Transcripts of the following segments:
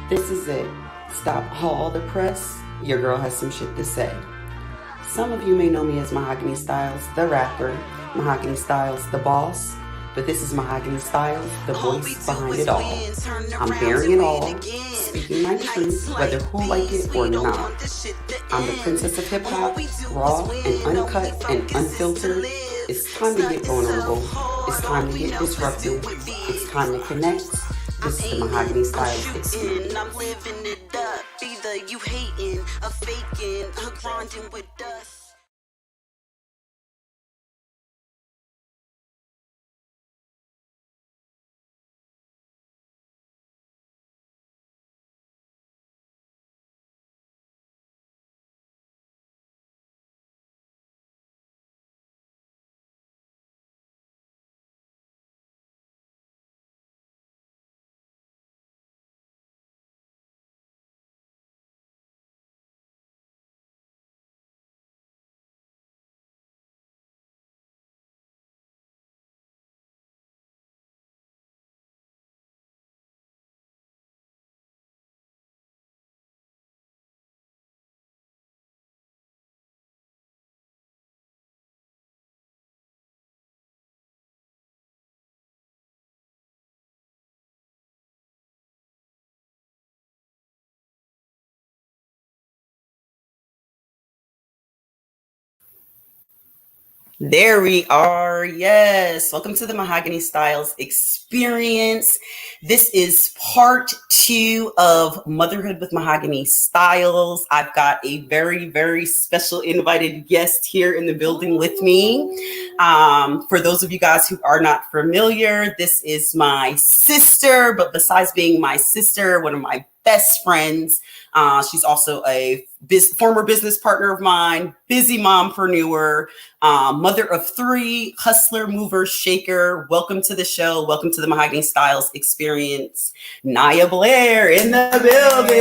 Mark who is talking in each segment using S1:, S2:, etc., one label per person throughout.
S1: This is it. Stop all the press. Your girl has some shit to say. Some of you may know me as Mahogany Stylez, the rapper, Mahogany Stylez, the boss, but this is Mahogany Stylez, the voice behind it all. I'm bearing it all, speaking my truth, whether who like it or not. I'm the princess of hip-hop, raw and uncut and unfiltered. It's time to get vulnerable. It's time to get disruptive. It's time to connect. This is the Mahogany Stylez Experience. I'm living it up. Either you hating, or faking, or grinding with us. There we are. Yes. Welcome to the Mahogany Stylez Experience. This is part 2 of Motherhood with Mahogany Stylez. I've got a very, very special invited guest here in the building with me. For those of you guys who are not familiar, this is my sister, but besides being my sister, one of my best friends. She's also a former business partner of mine, busy mompreneur, mother of 3, hustler, mover, shaker. Welcome to the show. Welcome to the Mahogany Stylez Experience. Naya Blair in the building.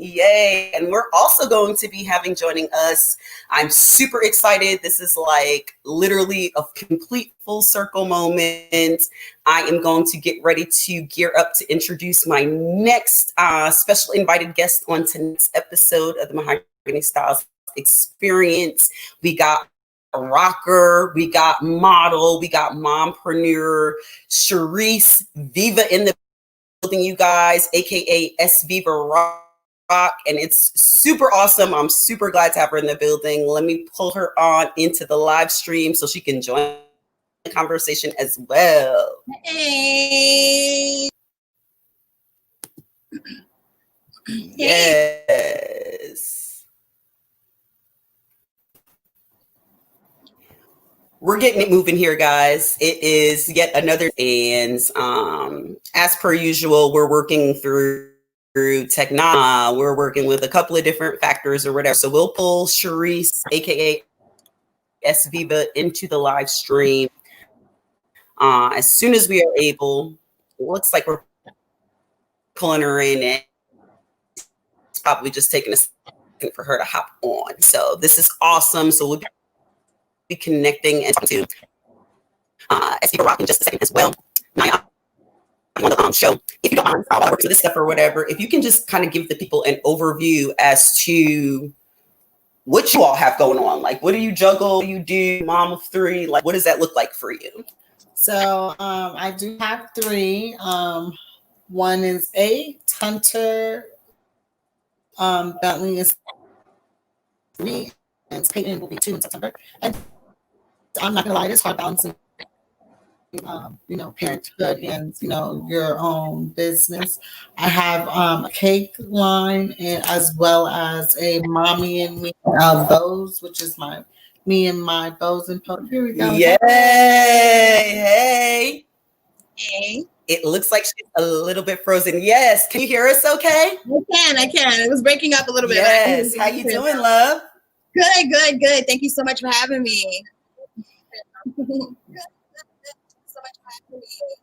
S1: Yay. And we're also going to be having joining us. I'm super excited. This is like literally a complete full circle moment. I am going to get ready to gear up to introduce my next special invited guest on tonight's episode of the Mahogany Stylez Experience. We got a rocker, we got model, we got mompreneur, SViva in the building, you guys, aka SViva Rock. And it's super awesome. I'm super glad to have her in the building. Let me pull her on into the live stream so she can join the conversation as well.
S2: Hey.
S1: Yes. We're getting it moving here, guys. It is yet another, and as per usual, we're working through technology. We're working with a couple of different factors or whatever. So we'll pull Sharice, aka SViva, into the live stream as soon as we are able. It looks like we're pulling her in, and it's probably just taking a second for her to hop on. So this is awesome. So we'll be connecting and talking to SViva Rock in just a second as well. Naya, on the show, if you don't mind, I'll work with this stuff or whatever. If you can just kind of give the people an overview as to what you all have going on. Like, what do you juggle? What do you do? Mom of 3. Like, what does that look like for you?
S2: So I do have 3. One is 8, Hunter, Bentley is 3, and Peyton will be 2 in September. And I'm not gonna lie, it's hard balancing parenthood and your own business. I have a cake line, and as well as a mommy and me bows, which is me and my bows and poke. Here we go.
S1: Yay! Hey.
S3: Hey.
S1: It looks like she's a little bit frozen. Yes. Can you hear us okay?
S3: I can. It was breaking up a little bit.
S1: Yes. How you doing, love?
S3: Good. Thank you so much for having me.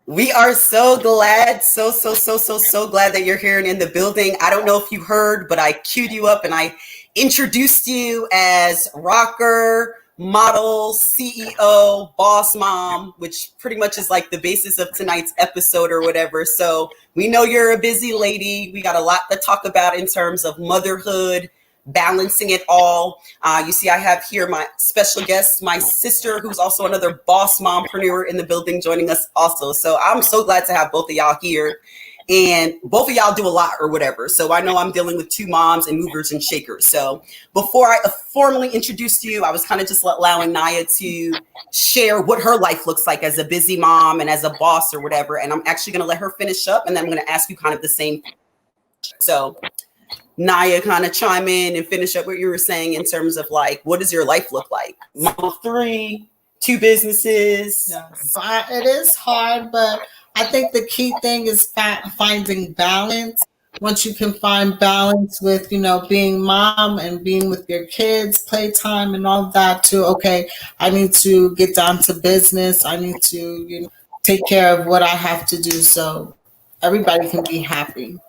S1: We are so glad, so glad that you're here and in the building. I don't know if you heard, but I queued you up and I introduced you as rocker, model, CEO, boss mom, which pretty much is like the basis of tonight's episode or whatever. So we know you're a busy lady. We got a lot to talk about in terms of motherhood, balancing it all. You see, I have here my special guest, my sister, who's also another boss mompreneur in the building, joining us also. So I'm so glad to have both of y'all here. And both of y'all do a lot or whatever. So I know I'm dealing with two moms and movers and shakers. So before I formally introduced you, I was kind of just allowing Naya to share what her life looks like as a busy mom and as a boss or whatever. And I'm actually going to let her finish up, and then I'm going to ask you kind of the same. So Naya, kind of chime in and finish up what you were saying in terms of like, what does your life look like? Mom of three, two businesses.
S2: Yes, it is hard, but I think the key thing is finding balance. Once you can find balance with, being mom and being with your kids, playtime and all of that too. Okay, I need to get down to business. I need to, take care of what I have to do so everybody can be happy.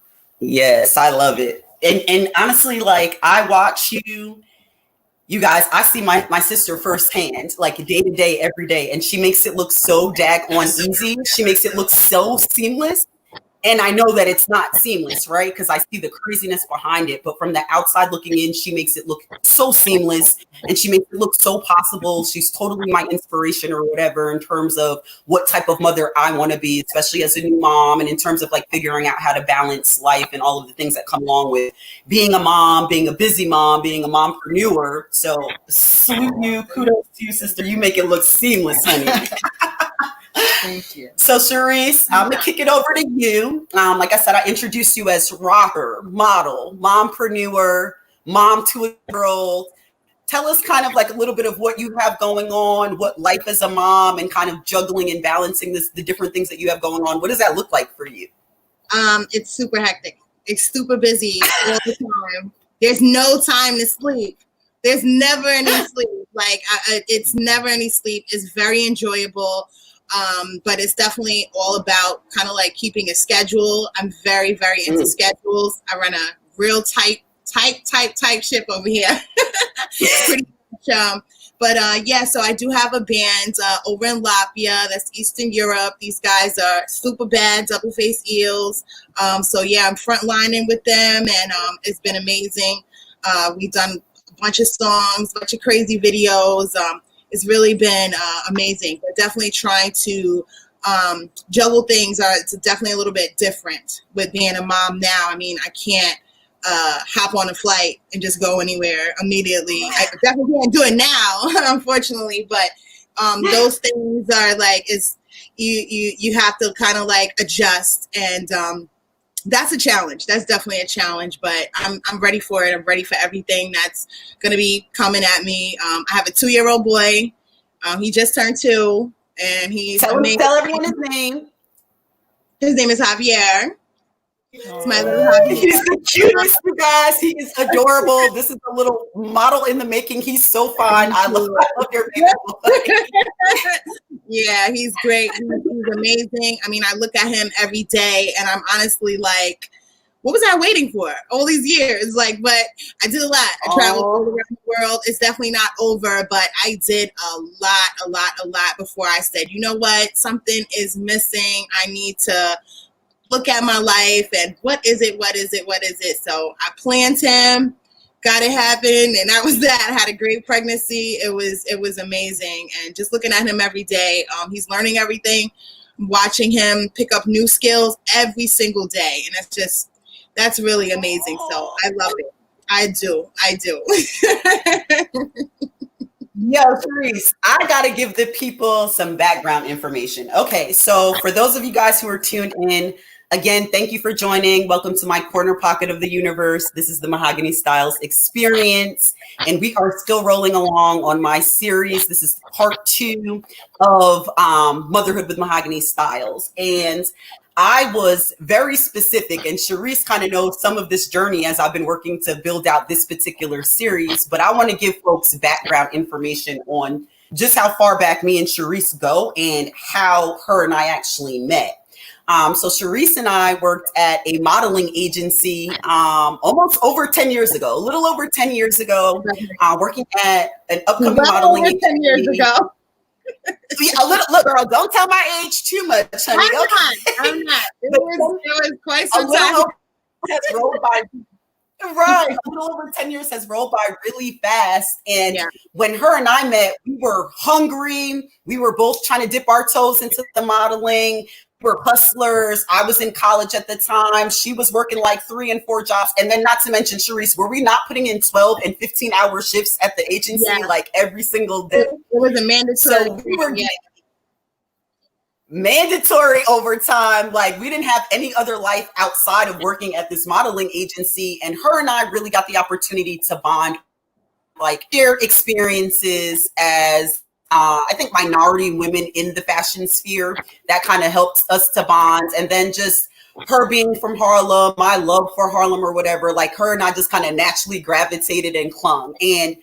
S1: Yes, I love it. And honestly, like I watch you guys, I see my sister firsthand, like day to day, every day, and she makes it look so daggone easy. She makes it look so seamless. And I know that it's not seamless, right? Because I see the craziness behind it. But from the outside looking in, she makes it look so seamless and she makes it look so possible. She's totally my inspiration or whatever in terms of what type of mother I want to be, especially as a new mom, and in terms of like figuring out how to balance life and all of the things that come along with being a mom, being a busy mom, being a mompreneur. So salute you, kudos to you, sister. You make it look seamless, honey.
S2: Thank you.
S1: So Charisse, I'm gonna kick it over to you. Like I said, I introduced you as rocker, model, mompreneur, mom to a girl. Tell us kind of like a little bit of what you have going on, what life as a mom, and kind of juggling and balancing the different things that you have going on. What does that look like for you?
S3: It's super hectic. It's super busy all the time. There's no time to sleep. There's never any sleep. Like it's never any sleep. It's very enjoyable. But it's definitely all about kind of like keeping a schedule. I'm very, very into schedules. I run a real tight ship over here. Pretty much. Yeah, so I do have a band over in Latvia. That's Eastern Europe. These guys are super bad, double-faced eels. So yeah, I'm frontlining with them, and it's been amazing. We've done a bunch of songs, a bunch of crazy videos. It's really been amazing, but definitely trying to juggle things. It's definitely a little bit different with being a mom now. I mean, I can't hop on a flight and just go anywhere immediately. I definitely can't do it now, unfortunately, but those things are like, you have to kind of like adjust, and that's a challenge. That's definitely a challenge, but I'm ready for it. I'm ready for everything that's going to be coming at me. I have a 2-year-old boy. He just turned 2, and he's amazing.
S1: Tell everyone his name.
S3: His name is Javier. It's my little Javier.
S1: He's the cutest, you guys. He is adorable. This is a little model in the making. He's so fun. I love your baby boy.
S3: Yeah, he's great. He's amazing. I mean, I look at him every day, and I'm honestly like, what was I waiting for all these years? Like, but I did a lot. I traveled all around the world. It's definitely not over, but I did a lot before I said, you know what? Something is missing. I need to look at my life and what is it? So I planned him, got it happen, and that was that. I had a great pregnancy. It was amazing. And just looking at him every day, he's learning everything, watching him pick up new skills every single day. And that's really amazing. So I love it. I do.
S1: Yo, Charisse, I got to give the people some background information. Okay, so for those of you guys who are tuned in, again, thank you for joining. Welcome to my corner pocket of the universe. This is the Mahogany Stylez Experience, and we are still rolling along on my series. This is part 2 of Motherhood with Mahogany Stylez. And I was very specific, and Charisse kind of knows some of this journey as I've been working to build out this particular series, but I want to give folks background information on just how far back me and Charisse go and how her and I actually met. So Sharice and I worked at a modeling agency almost over 10 years ago, a little over 10 years ago, working at an upcoming modeling agency.
S3: 10 years ago.
S1: A little, look, girl, don't tell my age too much, honey.
S3: I'm not. It was quite some time.
S1: Has rolled by, right? A little over 10 years has rolled by really fast. And when her and I met, we were hungry. We were both trying to dip our toes into the modeling. We were hustlers. I was in college at the time. She was working like 3 and 4 jobs. And then not to mention, Sharice, were we not putting in 12 and 15-hour shifts at the agency like every single day?
S3: It was a mandatory.
S1: So we were getting mandatory overtime. Like, we didn't have any other life outside of working at this modeling agency. And her and I really got the opportunity to bond, like share experiences as I think minority women in the fashion sphere. That kind of helped us to bond. And then just her being from Harlem, my love for Harlem or whatever, like her and I just kind of naturally gravitated and clung. And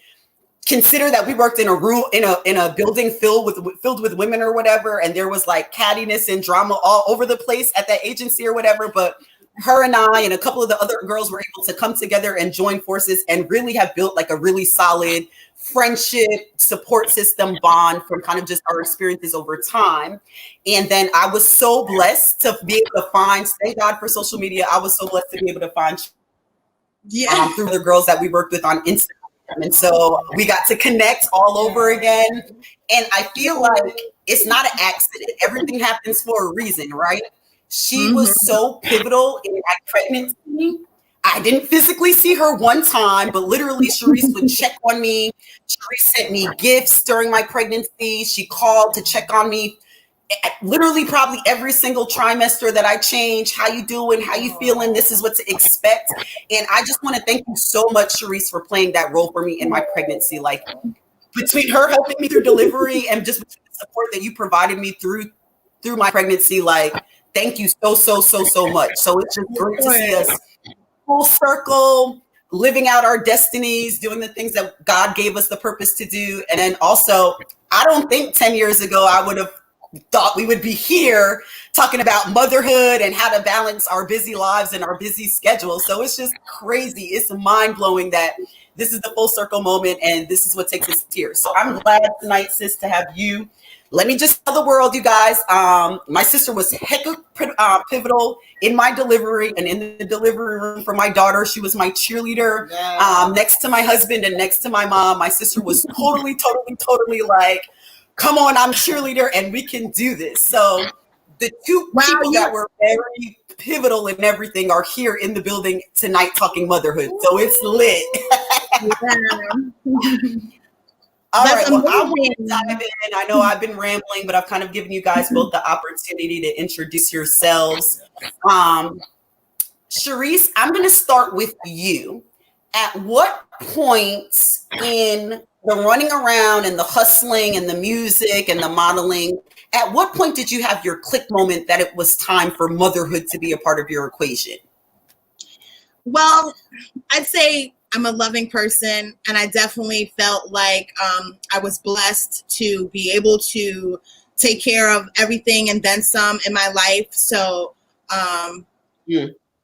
S1: consider that we worked in a room, in a building filled with women or whatever. And there was like cattiness and drama all over the place at that agency or whatever. But her and I and a couple of the other girls were able to come together and join forces and really have built like a really solid friendship support system bond from kind of just our experiences over time. And then I was so blessed to be able to find, thank God for social media, I was so blessed to be able to find through the girls that we worked with on Instagram. And so we got to connect all over again. And I feel like it's not an accident. Everything happens for a reason, right? She was so pivotal in my pregnancy. I didn't physically see her one time, but literally Sharice would check on me. Sharice sent me gifts during my pregnancy. She called to check on me literally probably every single trimester that I change. How you doing? How you feeling? This is what to expect. And I just want to thank you so much, Sharice, for playing that role for me in my pregnancy. Like, between her helping me through delivery and just the support that you provided me through my pregnancy, like, thank you so much. So it's just great to see us full circle, living out our destinies, doing the things that God gave us the purpose to do. And then also, I don't think 10 years ago I would have thought we would be here talking about motherhood and how to balance our busy lives and our busy schedule. So it's just crazy. It's mind blowing that this is the full circle moment and this is what takes us here. So I'm glad tonight, sis, to have you. Let me just tell the world, you guys, my sister was pivotal in my delivery and in the delivery room for my daughter. She was my cheerleader next to my husband and next to my mom. My sister was totally like, come on, I'm cheerleader and we can do this. So the two people that were very pivotal in everything are here in the building tonight talking motherhood. So it's lit. All right, well, I want to dive in. I know I've been rambling, but I've kind of given you guys both the opportunity to introduce yourselves. Sharice, I'm going to start with you. At what point in the running around and the hustling and the music and the modeling, at what point did you have your click moment that it was time for motherhood to be a part of your equation?
S3: Well, I'd say I'm a loving person, and I definitely felt like I was blessed to be able to take care of everything and then some in my life. So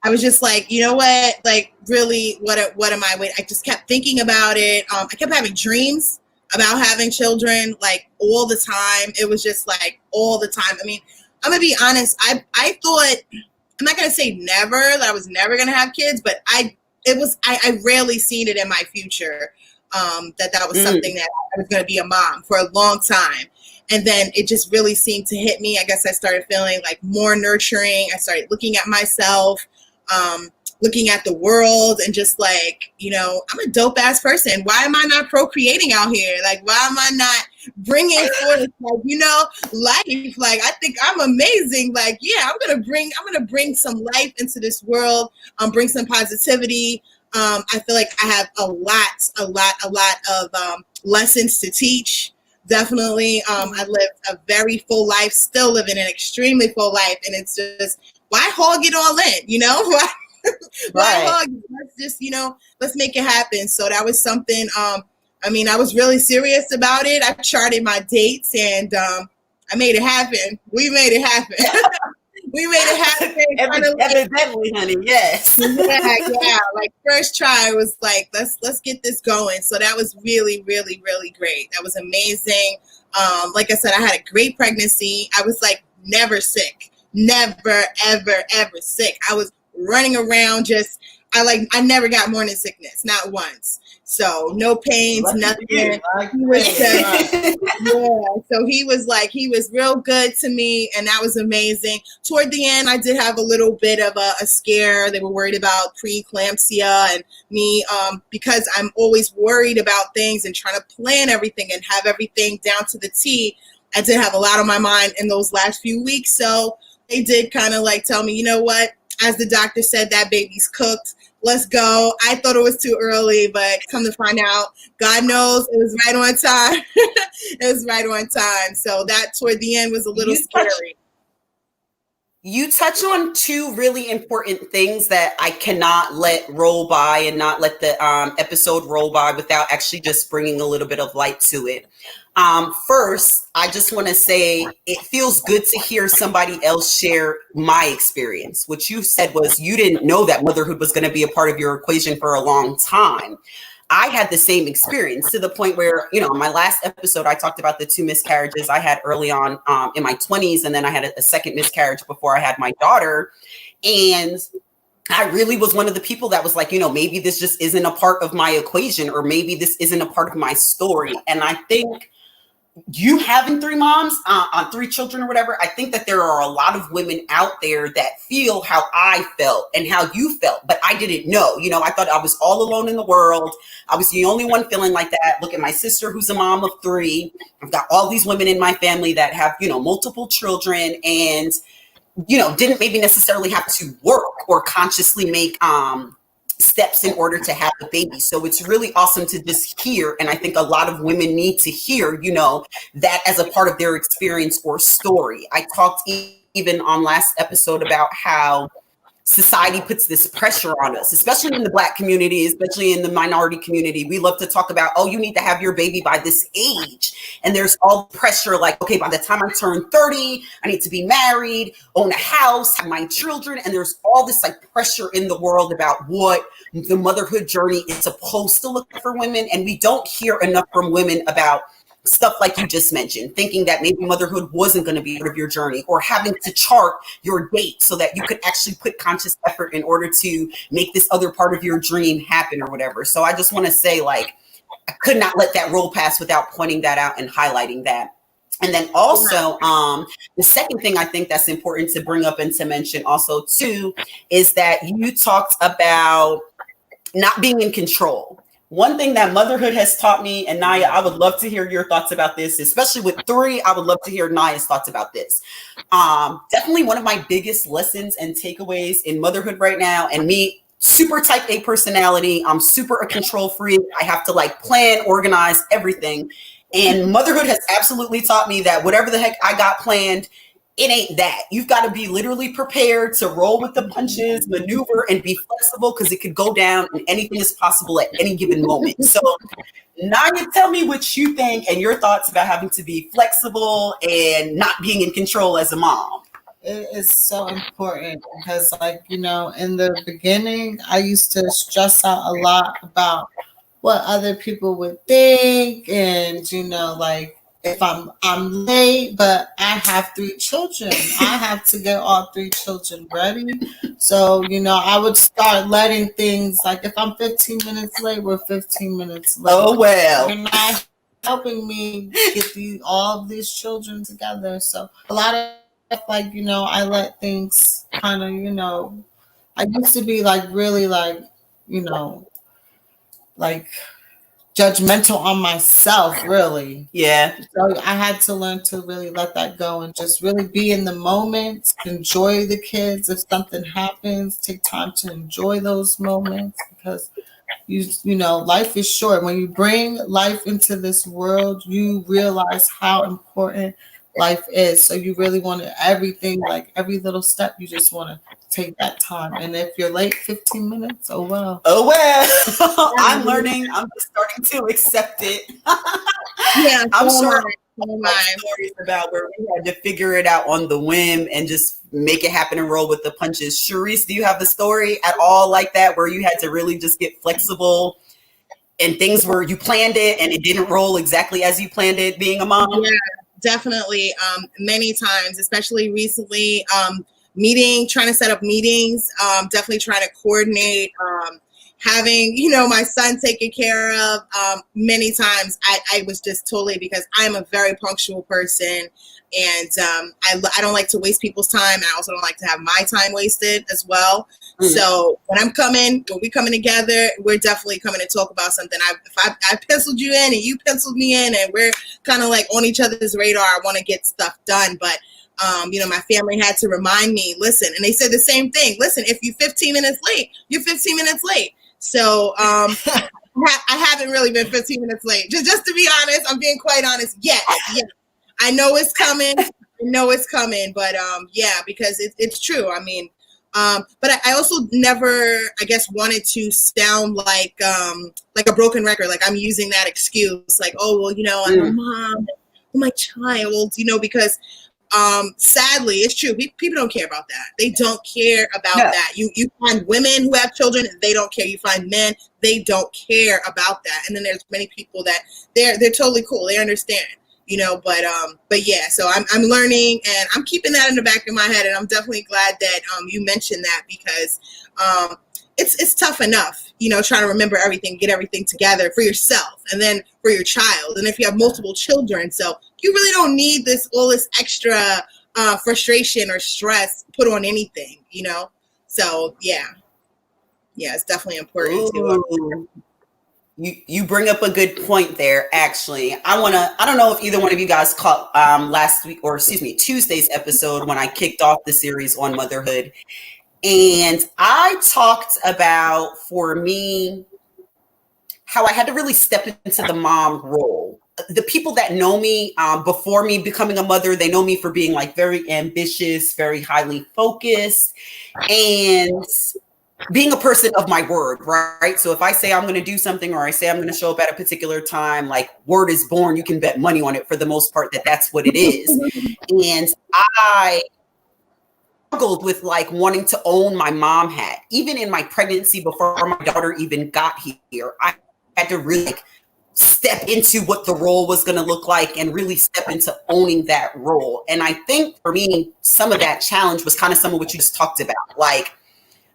S3: I was just like, you know what, like, really, what am I with? I just kept thinking about it. I kept having dreams about having children, like, all the time. It was just like all the time. I mean, I'm gonna be honest. I thought, I'm not gonna say never, that I was never gonna have kids, but I rarely seen it in my future, that was something that I was going to be a mom for a long time. And then it just really seemed to hit me. I guess I started feeling like more nurturing. I started looking at myself, looking at the world, and just like, you know, I'm a dope ass person. Why am I not procreating out here? Like, why am I not bringing forth, like, you know, life? Like, I think I'm amazing. Like, yeah, I'm gonna bring some life into this world. Bring some positivity. I feel like I have a lot of lessons to teach. Definitely. I lived a very full life, still living an extremely full life, and it's just, why hog it all in? You know, why hog? Let's just, you know, let's make it happen. So that was something. I mean, I was really serious about it. I charted my dates, and I made it happen. We made it happen. We made it happen.
S1: Evidently, honey, yes.
S3: Yeah. Like first try was like, let's get this going. So that was really, really, really great. That was amazing. Like I said, I had a great pregnancy. I was like never sick, never, ever, ever sick. I was running around I never got morning sickness, not once. So no pains, nothing. So he was real good to me, and that was amazing. Toward the end, I did have a little bit of a scare. They were worried about preeclampsia and me, because I'm always worried about things and trying to plan everything and have everything down to the T. I did have a lot on my mind in those last few weeks. So they did kind of like tell me, you know what, as the doctor said, that baby's cooked. Let's go. I thought it was too early, but come to find out, God knows it was right on time. It was right on time. So that toward the end was a little scary.
S1: You touch on two really important things that I cannot let roll by and not let the episode roll by without actually just bringing a little bit of light to it. First, I just want to say it feels good to hear somebody else share my experience. What you said was you didn't know that motherhood was going to be a part of your equation for a long time. I had the same experience to the point where, in my last episode, I talked about the 2 miscarriages I had early on in my 20s. And then I had a second miscarriage before I had my daughter. And I really was one of the people that was like, maybe this just isn't a part of my equation, or maybe this isn't a part of my story. And I think you having 3 moms on 3 children or whatever, I think that there are a lot of women out there that feel how I felt and how you felt, but I didn't know. I thought I was all alone in the world. I was the only one feeling like that. Look at my sister, who's a mom of 3. I've got all these women in my family that have, multiple children and, didn't maybe necessarily have to work or consciously make steps in order to have a baby. So it's really awesome to just hear. And I think a lot of women need to hear, that as a part of their experience or story. I talked even on last episode about how society puts this pressure on us, especially in the Black community, especially in the minority community. We love to talk about, you need to have your baby by this age. And there's all the pressure like, okay, by the time I turn 30, I need to be married, own a house, have my children. And there's all this like pressure in the world about what the motherhood journey is supposed to look for women. And we don't hear enough from women about stuff like you just mentioned, thinking that maybe motherhood wasn't going to be part of your journey, or having to chart your date so that you could actually put conscious effort in order to make this other part of your dream happen or whatever. So I just want to say, like, I could not let that roll past without pointing that out and highlighting that. And then also, the second thing I think that's important to bring up and to mention also too, is that you talked about not being in control. One thing that motherhood has taught me, and Naya, I would love to hear your thoughts about this, especially with 3. I would love to hear Naya's thoughts about this. Definitely one of my biggest lessons and takeaways in motherhood right now, and me, super type A personality. I'm super a control freak. I have to like plan, organize everything. And motherhood has absolutely taught me that whatever the heck I got planned, it ain't that. You've got to be literally prepared to roll with the punches, maneuver, and be flexible, because it could go down and anything is possible at any given moment. So Naya, tell me what you think and your thoughts about having to be flexible and not being in control as a mom.
S2: It is so important because, like, in the beginning, I used to stress out a lot about what other people would think, and like, if I'm late, but I have 3 children, I have to get all 3 children ready. So, I would start letting things, like, if I'm 15 minutes late, we're 15 minutes late.
S1: Oh, well.
S2: You're not helping me get all of these children together. So a lot of stuff, like, I let things kind of, I used to be like really like, like judgmental on myself, really.
S1: Yeah.
S2: So I had to learn to really let that go and just really be in the moment, enjoy the kids. If something happens, take time to enjoy those moments, because life is short. When you bring life into this world, you realize how important life is. So you really want everything, like every little step, you just want to take that time. And if you're late 15 minutes, oh well.
S1: I'm learning. I'm just starting to accept it.
S3: Yeah,
S1: I'm sure
S3: Oh my.
S1: Stories about where we had to figure it out on the whim and just make it happen and roll with the punches. Sharice, do you have a story at all like that where you had to really just get flexible and things where you planned it and it didn't roll exactly as you planned it being a mom?
S3: Yeah, definitely. Many times, especially recently, trying to set up meetings, definitely trying to coordinate, having, my son taken care of. Many times I was just totally, because I'm a very punctual person, and I don't like to waste people's time. I also don't like to have my time wasted as well. So when we coming together, we're definitely coming to talk about something. If I penciled you in and you penciled me in, and we're kind of like on each other's radar, I want to get stuff done. But my family had to remind me, listen, and they said the same thing. Listen, if you're 15 minutes late, you're 15 minutes late. So I haven't really been 15 minutes late. Just to be honest, I'm being quite honest. Yes. I know it's coming. But because it's true. I mean, but I also never, I guess, wanted to sound like a broken record. Like I'm using that excuse, like, oh, well, I'm a mom, my child, because sadly, it's true. People don't care about that. They don't care about that. You find women who have children, they don't care. You find men, they don't care about that. And then there's many people that they're totally cool. They understand, but yeah, so I'm learning, and I'm keeping that in the back of my head. And I'm definitely glad that you mentioned that, because it's tough enough, trying to remember everything, get everything together for yourself and then for your child. And if you have multiple children, so you really don't need all this extra frustration or stress put on anything, So yeah, it's definitely important to.
S1: You bring up a good point there. Actually, I don't know if either one of you guys caught Tuesday's episode when I kicked off the series on motherhood. And I talked about, for me, how I had to really step into the mom role. The people that know me before me becoming a mother, they know me for being like very ambitious, very highly focused, and being a person of my word, right? So if I say I'm going to do something, or I say I'm going to show up at a particular time, like word is born, you can bet money on it for the most part that's what it is. And I struggled with like wanting to own my mom hat. Even in my pregnancy, before my daughter even got here, I had to really step into what the role was going to look like and really step into owning that role. And I think for me, some of that challenge was kind of some of what you just talked about. Like,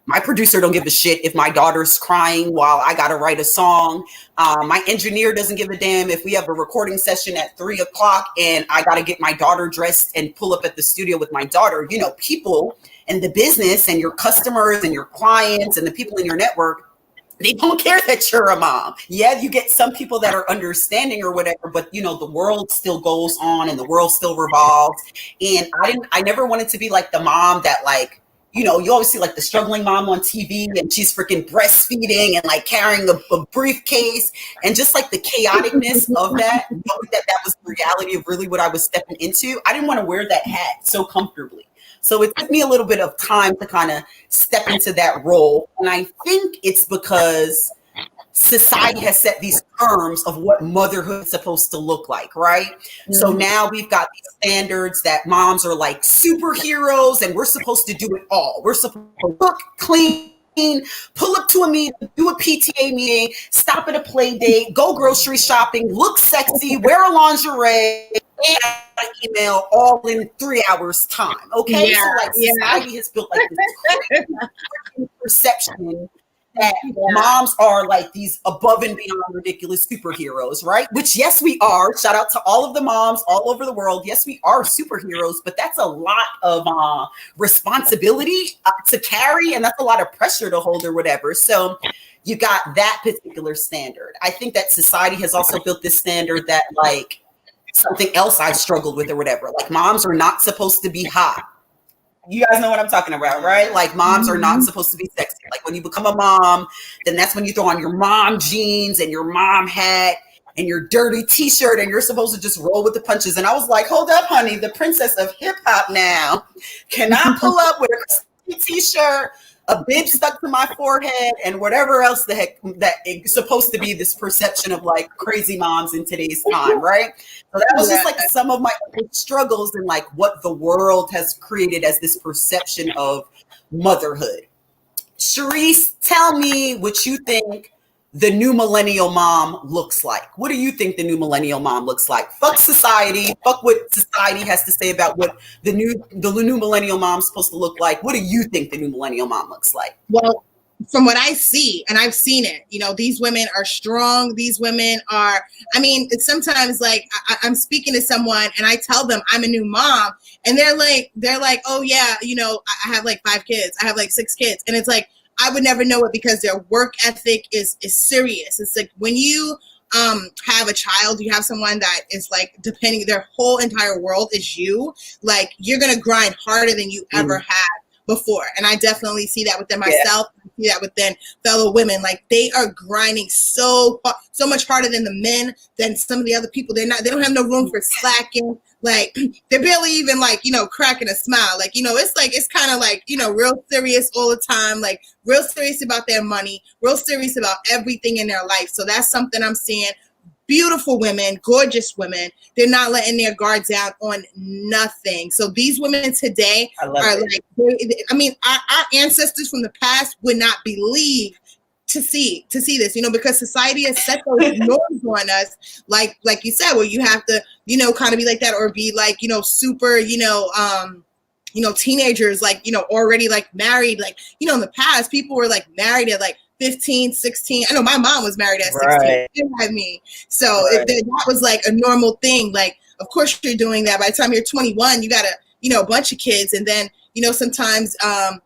S1: my producer don't give a shit if my daughter's crying while I got to write a song. My engineer doesn't give a damn if we have a recording session at 3:00 and I got to get my daughter dressed and pull up at the studio with my daughter. People in the business and your customers and your clients and the people in your network, they don't care that you're a mom. Yeah, you get some people that are understanding or whatever, but the world still goes on and the world still revolves. And I never wanted to be like the mom that like, you always see like the struggling mom on TV and she's freaking breastfeeding and like carrying a briefcase, and just like the chaoticness of that, knowing that was the reality of really what I was stepping into. I didn't want to wear that hat so comfortably. So it took me a little bit of time to kind of step into that role. And I think it's because society has set these terms of what motherhood is supposed to look like, right? Mm-hmm. So now we've got these standards that moms are like superheroes and we're supposed to do it all. We're supposed to cook, clean, pull up to a meeting, do a PTA meeting, stop at a play date, go grocery shopping, look sexy, wear a lingerie, and an email all in 3 hours time. Okay. So like society has built like this perception that moms are like these above and beyond ridiculous superheroes, right? Which, yes, we are. Shout out to all of the moms all over the world. Yes, we are superheroes, but that's a lot of responsibility to carry, and that's a lot of pressure to hold or whatever. So you got that particular standard. I think that society has also built this standard that like something else I've struggled with or whatever. Like moms are not supposed to be hot. You guys know what I'm talking about, right? Like moms are not supposed to be sexy. Like when you become a mom, then that's when you throw on your mom jeans and your mom hat and your dirty t-shirt and you're supposed to just roll with the punches. And I was like, hold up, honey, the princess of hip hop now. Can I pull up with a t-shirt, a bib stuck to my forehead, and whatever else the heck that it's supposed to be this perception of like crazy moms in today's time, right? So that was just like some of my struggles and like what the world has created as this perception of motherhood. Sharice, tell me what you think the new millennial mom looks like. What do you think the new millennial mom looks like? Fuck society. Fuck what society has to say about what the new millennial mom's supposed to look like. What do you think the new millennial mom looks like?
S3: Well, from what I see, and I've seen it, you know, these women are strong. These women are, I mean, it's sometimes like I'm speaking to someone and I tell them I'm a new mom, and they're like, oh yeah, you know, I have like 5 kids. I have like 6 kids. And it's like, I would never know it because their work ethic is serious. It's like when you have a child, you have someone that is like depending, their whole entire world is you. Like you're gonna grind harder than you ever had before. And I definitely see that within myself. I see that within fellow women. Like they are grinding so much harder than the men, than some of the other people. They don't have no room for slacking. Like they're barely even like, you know, cracking a smile. Like, you know, it's kind of like, you know, real serious all the time, like real serious about their money, real serious about everything in their life. So that's something I'm seeing. Beautiful women, gorgeous women. They're not letting their guard down on nothing. So these women today are like, I mean, our ancestors from the past would not believe to see this, you know, because society has set those norms on us, like you said, where you have to, you know, kind of be like that, or be like, you know, super, you know, teenagers, like, you know, already like married, like, you know, in the past, people were like married at like 15, 16. I know my mom was married at 16.
S1: Right.
S3: You know what I mean? So that was like a normal thing. Like, of course you're doing that. By the time you're 21, you got a, you know, a bunch of kids. And then, you know, sometimes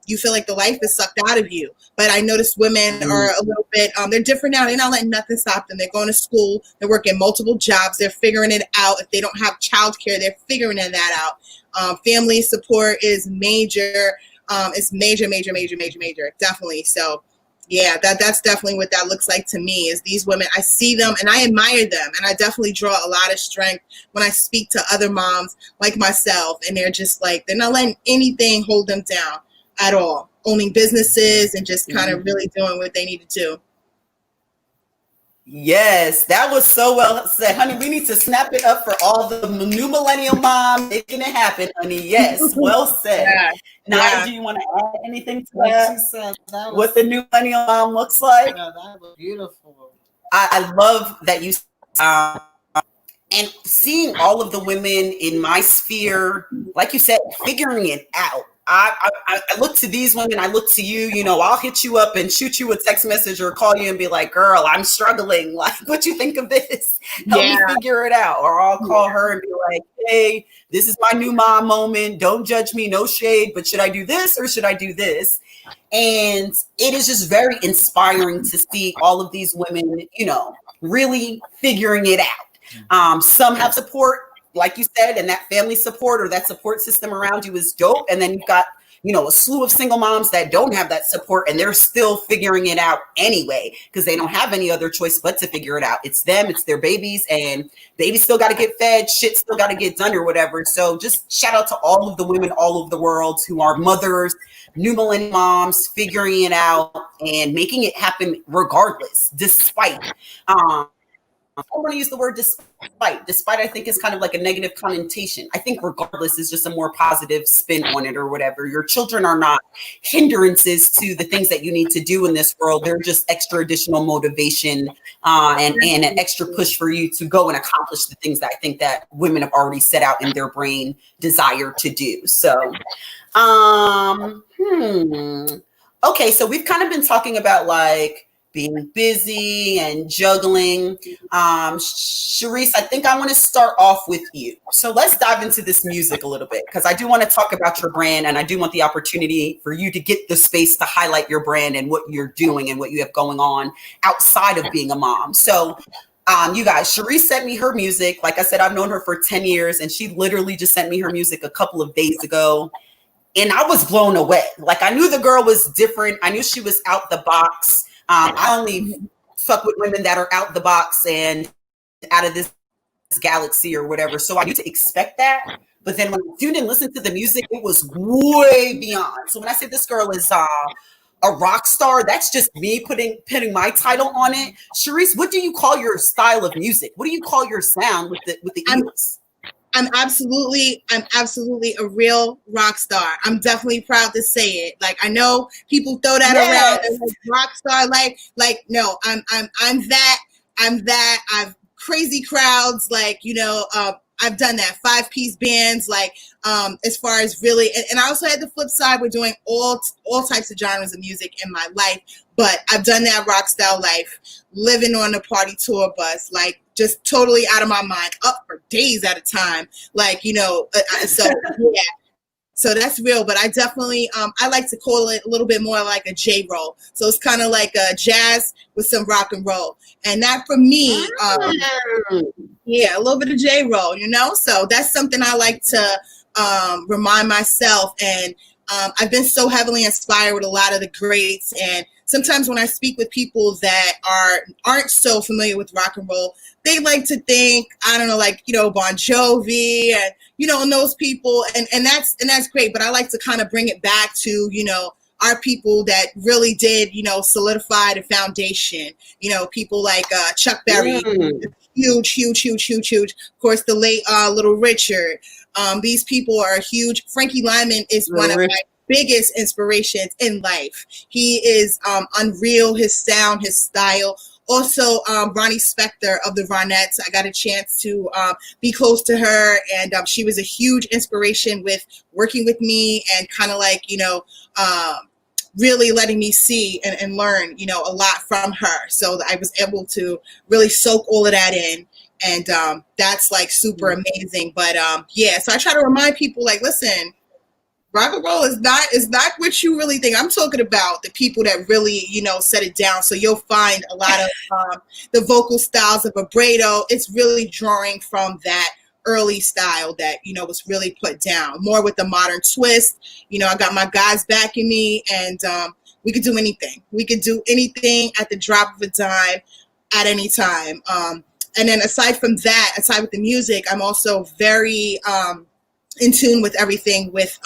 S3: you feel like the life is sucked out of you. But I noticed women are a little bit, they're different now. They're not letting nothing stop them. They're going to school. They're working multiple jobs. They're figuring it out. If they don't have childcare, they're figuring that out. Family support is major. It's major, definitely. So yeah, that's definitely what that looks like to me, is these women. I see them and I admire them, and I definitely draw a lot of strength when I speak to other moms like myself, and they're just like, they're not letting anything hold them down at all, owning businesses and just kind of really doing what they need to do.
S1: Yes, that was so well said, honey. We need to snap it up for all the new millennial moms making it happen, honey. Yes, well said. Now, do you want to add anything to that?
S2: Said, that
S1: what the new millennial mom looks like?
S2: Yeah, that was beautiful.
S1: I love that you and seeing all of the women in my sphere, like you said, figuring it out. I look to these women, I look to you, you know, I'll hit you up and shoot you a text message or call you and be like, girl, I'm struggling. Like, what you think of this? Help me figure it out. Or I'll call her and be like, hey, this is my new mom moment. Don't judge me, no shade, but should I do this or should I do this? And it is just very inspiring to see all of these women, you know, really figuring it out. Some have support, like you said, and that family support or that support system around you is dope. And then you've got, you know, a slew of single moms that don't have that support and they're still figuring it out anyway, because they don't have any other choice but to figure it out. It's them, it's their babies, and babies still got to get fed, shit still got to get done or whatever. So just shout out to all of the women all over the world who are mothers, new millennial moms, figuring it out and making it happen regardless, despite. I don't want to use the word despite. Despite, I think, is kind of like a negative connotation. I think regardless is just a more positive spin on it or whatever. Your children are not hindrances to the things that you need to do in this world. They're just extra additional motivation and an extra push for you to go and accomplish the things that I think that women have already set out in their brain desire to do. So, okay, so we've kind of been talking about like being busy and juggling. Sharice, I think I want to start off with you. So let's dive into this music a little bit, because I do want to talk about your brand, and I do want the opportunity for you to get the space to highlight your brand and what you're doing and what you have going on outside of being a mom. So you guys, Sharice sent me her music. Like I said, I've known her for 10 years, and she literally just sent me her music a couple of days ago. And I was blown away. Like, I knew the girl was different. I knew she was out the box. I only fuck with women that are out the box and out of this galaxy or whatever. So I knew to expect that. But then when I tuned and listened to the music, it was way beyond. So when I say this girl is a rock star. That's just me putting my title on it. Sharice, what do you call your style of music? What do you call your sound with the eels?
S3: I'm absolutely a real rock star. I'm definitely proud to say it. Like, I know people throw that around as like rock star like no, I'm that. I've crazy crowds, like, you know, I've done that 5-piece bands, like, as far as really, and I also had the flip side. We're doing all types of genres of music in my life, but I've done that rock style life, living on a party tour bus, like, just totally out of my mind, up for days at a time, like, you know, so yeah. So that's real, but I definitely, I like to call it a little bit more like a J roll. So it's kind of like a jazz with some rock and roll. And that for me, yeah, a little bit of J roll, you know? So that's something I like to remind myself. And I've been so heavily inspired with a lot of the greats. And sometimes when I speak with people that aren't so familiar with rock and roll, they like to think, I don't know, like, you know, Bon Jovi and, you know, and those people, and that's great. But I like to kind of bring it back to, you know, our people that really did, you know, solidify the foundation. You know, people like Chuck Berry, huge. Of course, the late Little Richard. These people are huge. Frankie Lyman is one of my biggest inspirations in life. He is unreal. His sound, his style. Also, Ronnie Spector of the Ronettes. I got a chance to be close to her, and she was a huge inspiration with working with me and kind of like, you know, really letting me see and learn, you know, a lot from her. So I was able to really soak all of that in. And that's like super amazing. But yeah, so I try to remind people, like, listen, rock and roll is not what you really think. I'm talking about the people that really, you know, set it down. So you'll find a lot of the vocal styles of vibrato. It's really drawing from that early style that, you know, was really put down more with the modern twist. You know, I got my guys backing me, and we could do anything. We could do anything at the drop of a dime at any time. And then aside from that, aside with the music, I'm also very in tune with everything with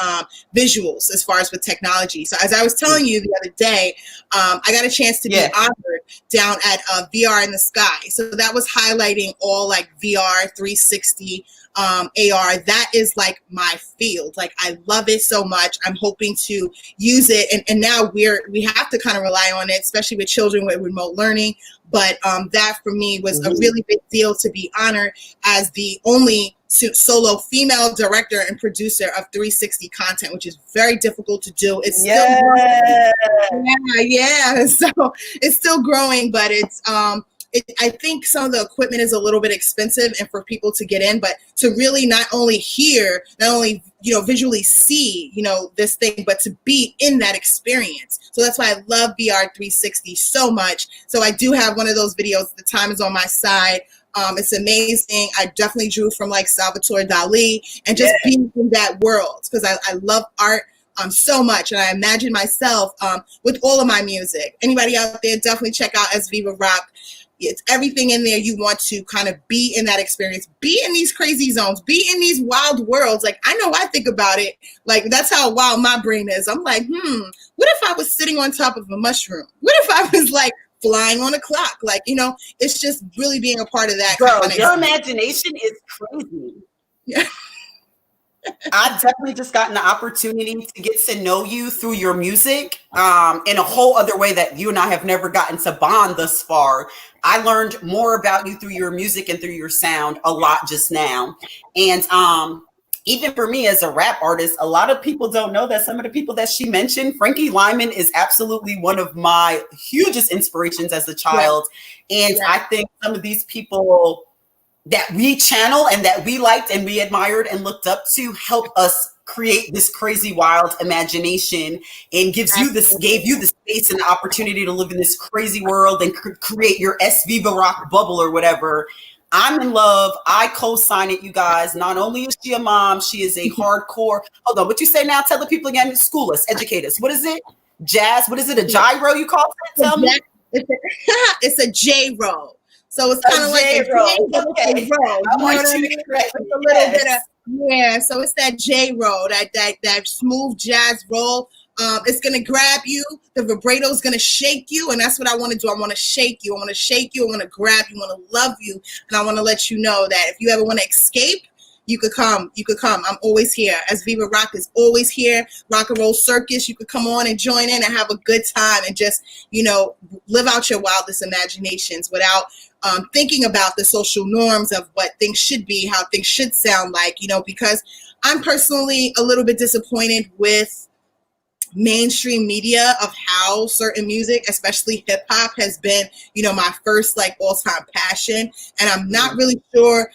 S3: visuals as far as with technology. So as I was telling you the other day, I got a chance to be honored down at VR in the Sky. So that was highlighting all like VR 360 AR. That is like my field. Like, I love it so much. I'm hoping to use it. And now we have to kind of rely on it, especially with children with remote learning. But that for me was a really big deal to be honored as the only solo female director and producer of 360 content, which is very difficult to do. It's still growing. So it's still growing, but it's I think some of the equipment is a little bit expensive and for people to get in, but to really not only hear, not only, you know, visually see, you know, this thing, but to be in that experience. So that's why I love VR 360 so much. So I do have one of those videos. The time is on my side. It's amazing. I definitely drew from like Salvatore Dali and just being in that world, because I love art so much. And I imagine myself with all of my music. Anybody out there, definitely check out SViva Rock. It's everything in there you want to kind of be in that experience, be in these crazy zones, be in these wild worlds. Like, I know I think about it, like, that's how wild my brain is. I'm like, what if I was sitting on top of a mushroom? What if I was like flying on a clock? Like, you know, it's just really being a part of that.
S1: Bro, your imagination is crazy.
S3: Yeah.
S1: I've definitely just gotten the opportunity to get to know you through your music in a whole other way that you and I have never gotten to bond thus far. I learned more about you through your music and through your sound a lot just now. And even for me as a rap artist, a lot of people don't know that some of the people that she mentioned, Frankie Lyman is absolutely one of my hugest inspirations as a child. And I think some of these people that we channel and that we liked and we admired and looked up to help us create this crazy wild imagination, and gave you the space and the opportunity to live in this crazy world and create your SViva Rock bubble or whatever. I'm in love. I co-sign it, you guys. Not only is she a mom, she is a hardcore. Hold on, what you say now? Tell the people again. School us, educate us. What is it? Jazz? What is it? A gyro you call it? Tell me.
S3: It's a J roll. So it's kind of like a J-roll.
S1: Okay.
S3: I want you to correct me. A little bit of, so it's that J roll, that smooth jazz roll, It's gonna grab you. The vibrato is gonna shake you, and that's what I want to do. I want to shake you. I want to shake you. I want to grab you. I want to love you, and I want to let you know that if you ever want to escape, you could come. You could come. I'm always here. SViva Rock is always here. Rock and Roll Circus. You could come on and join in and have a good time and just, live out your wildest imaginations without thinking about the social norms of what things should be, how things should sound like, because I'm personally a little bit disappointed with mainstream media of how certain music, especially hip hop, has been, my first all-time passion. And I'm not really sure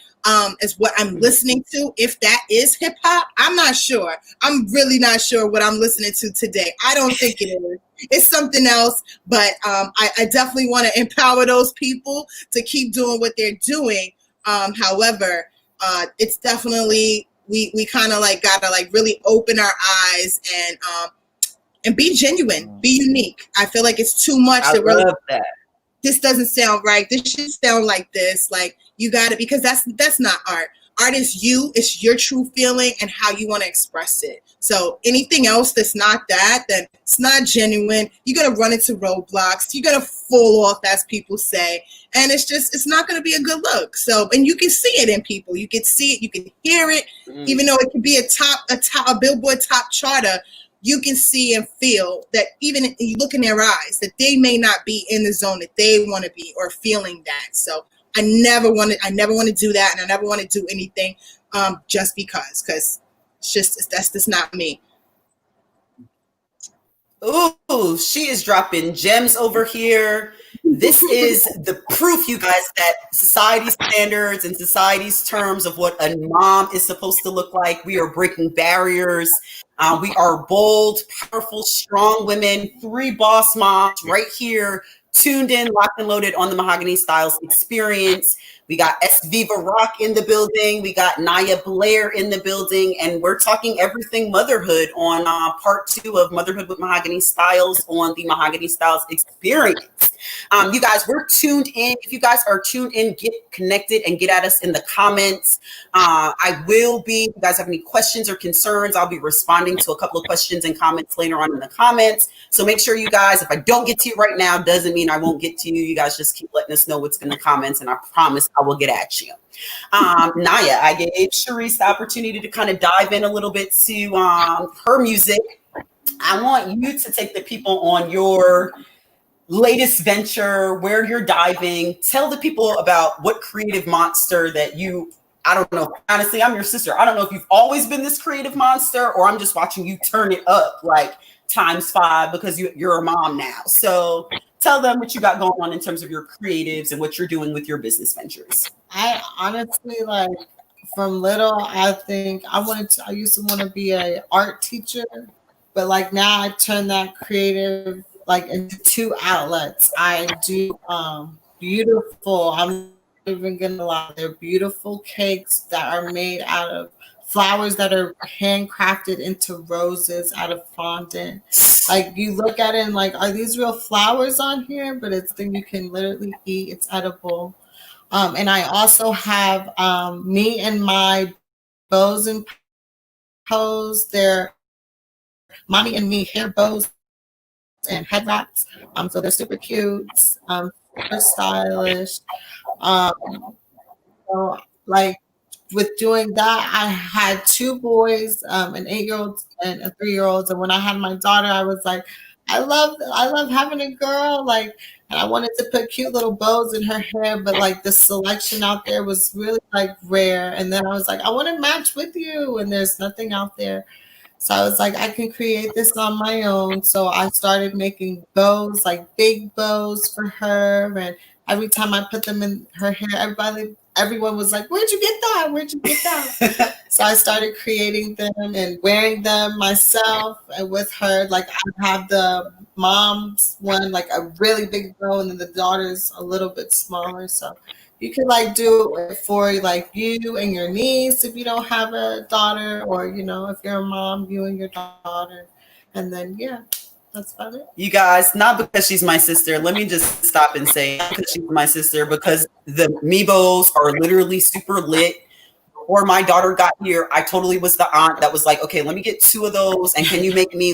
S3: is what I'm listening to. If that is hip hop, I'm not sure. I'm really not sure what I'm listening to today. I don't think it is. It's something else, but I definitely want to empower those people to keep doing what they're doing. However, it's definitely, we kind of gotta really open our eyes and be genuine, be unique. I feel like it's too much.
S1: I love that.
S3: This doesn't sound right. This should sound like this. You got it, because that's not art. Art is you. It's your true feeling and how you want to express it. So anything else that's not that, then it's not genuine. You're going to run into roadblocks. You're going to fall off, as people say. And it's not going to be a good look. So, and you can see it in people. You can see it. You can hear it. Even though it could be a Billboard top charter, you can see and feel that even if you look in their eyes, that they may not be in the zone that they want to be or feeling that. So I never want to do that, and I never want to do anything just because that's just not me.
S1: Ooh, she is dropping gems over here. This is the proof, you guys, that society's standards and society's terms of what a mom is supposed to look like, we are breaking barriers. We are bold, powerful, strong women, 3 boss moms right here, tuned in, locked and loaded on the Mahogany Stylez Experience. We got SViva Rock in the building. We got Naya Blair in the building. And we're talking everything motherhood on part 2 of Motherhood with Mahogany Stylez on the Mahogany Stylez Experience. You guys, we're tuned in. If you guys are tuned in, get connected and get at us in the comments. If you guys have any questions or concerns, I'll be responding to a couple of questions and comments later on in the comments. So make sure you guys, if I don't get to you right now, doesn't mean I won't get to you. You guys just keep letting us know what's in the comments, and I promise I will get at you. Naya, I gave Sharice the opportunity to kind of dive in a little bit to her music. I want you to take the people on your latest venture, where you're diving. Tell the people about what creative monster that I don't know. Honestly, I'm your sister. I don't know if you've always been this creative monster, or I'm just watching you turn it up ×5 because you're a mom now. So tell them what you got going on in terms of your creatives and what you're doing with your business ventures.
S2: I honestly, from little, I think I used to want to be an art teacher, but now I turned that creative into 2 outlets. I do beautiful, I'm not even gonna lie, they're beautiful cakes that are made out of flowers that are handcrafted into roses out of fondant. You look at it and are these real flowers on here? But it's thing you can literally eat. It's edible. And I also have me and my bows and pose. They're mommy and me hair bows and head wraps. So they're super cute, super stylish. So with doing that, I had 2 boys, an 8-year-old and a 3-year-old. And when I had my daughter, I was like, I love having a girl. And I wanted to put cute little bows in her hair, but the selection out there was really rare. And then I was like, I want to match with you, and there's nothing out there. So I was like, I can create this on my own. So I started making bows, big bows for her. And every time I put them in her hair, everyone was like, where'd you get that? Where'd you get that? So I started creating them and wearing them myself and with her. I have the mom's one, a really big bow, and then the daughter's a little bit smaller. So you can do it for you and your niece if you don't have a daughter, or if you're a mom, you and your daughter. And then that's about it.
S1: You guys, not because she's my sister. Let me just stop and say, not because she's my sister, because the Meebos are literally super lit. Before my daughter got here, I totally was the aunt that was like, okay, let me get 2 of those, and can you make me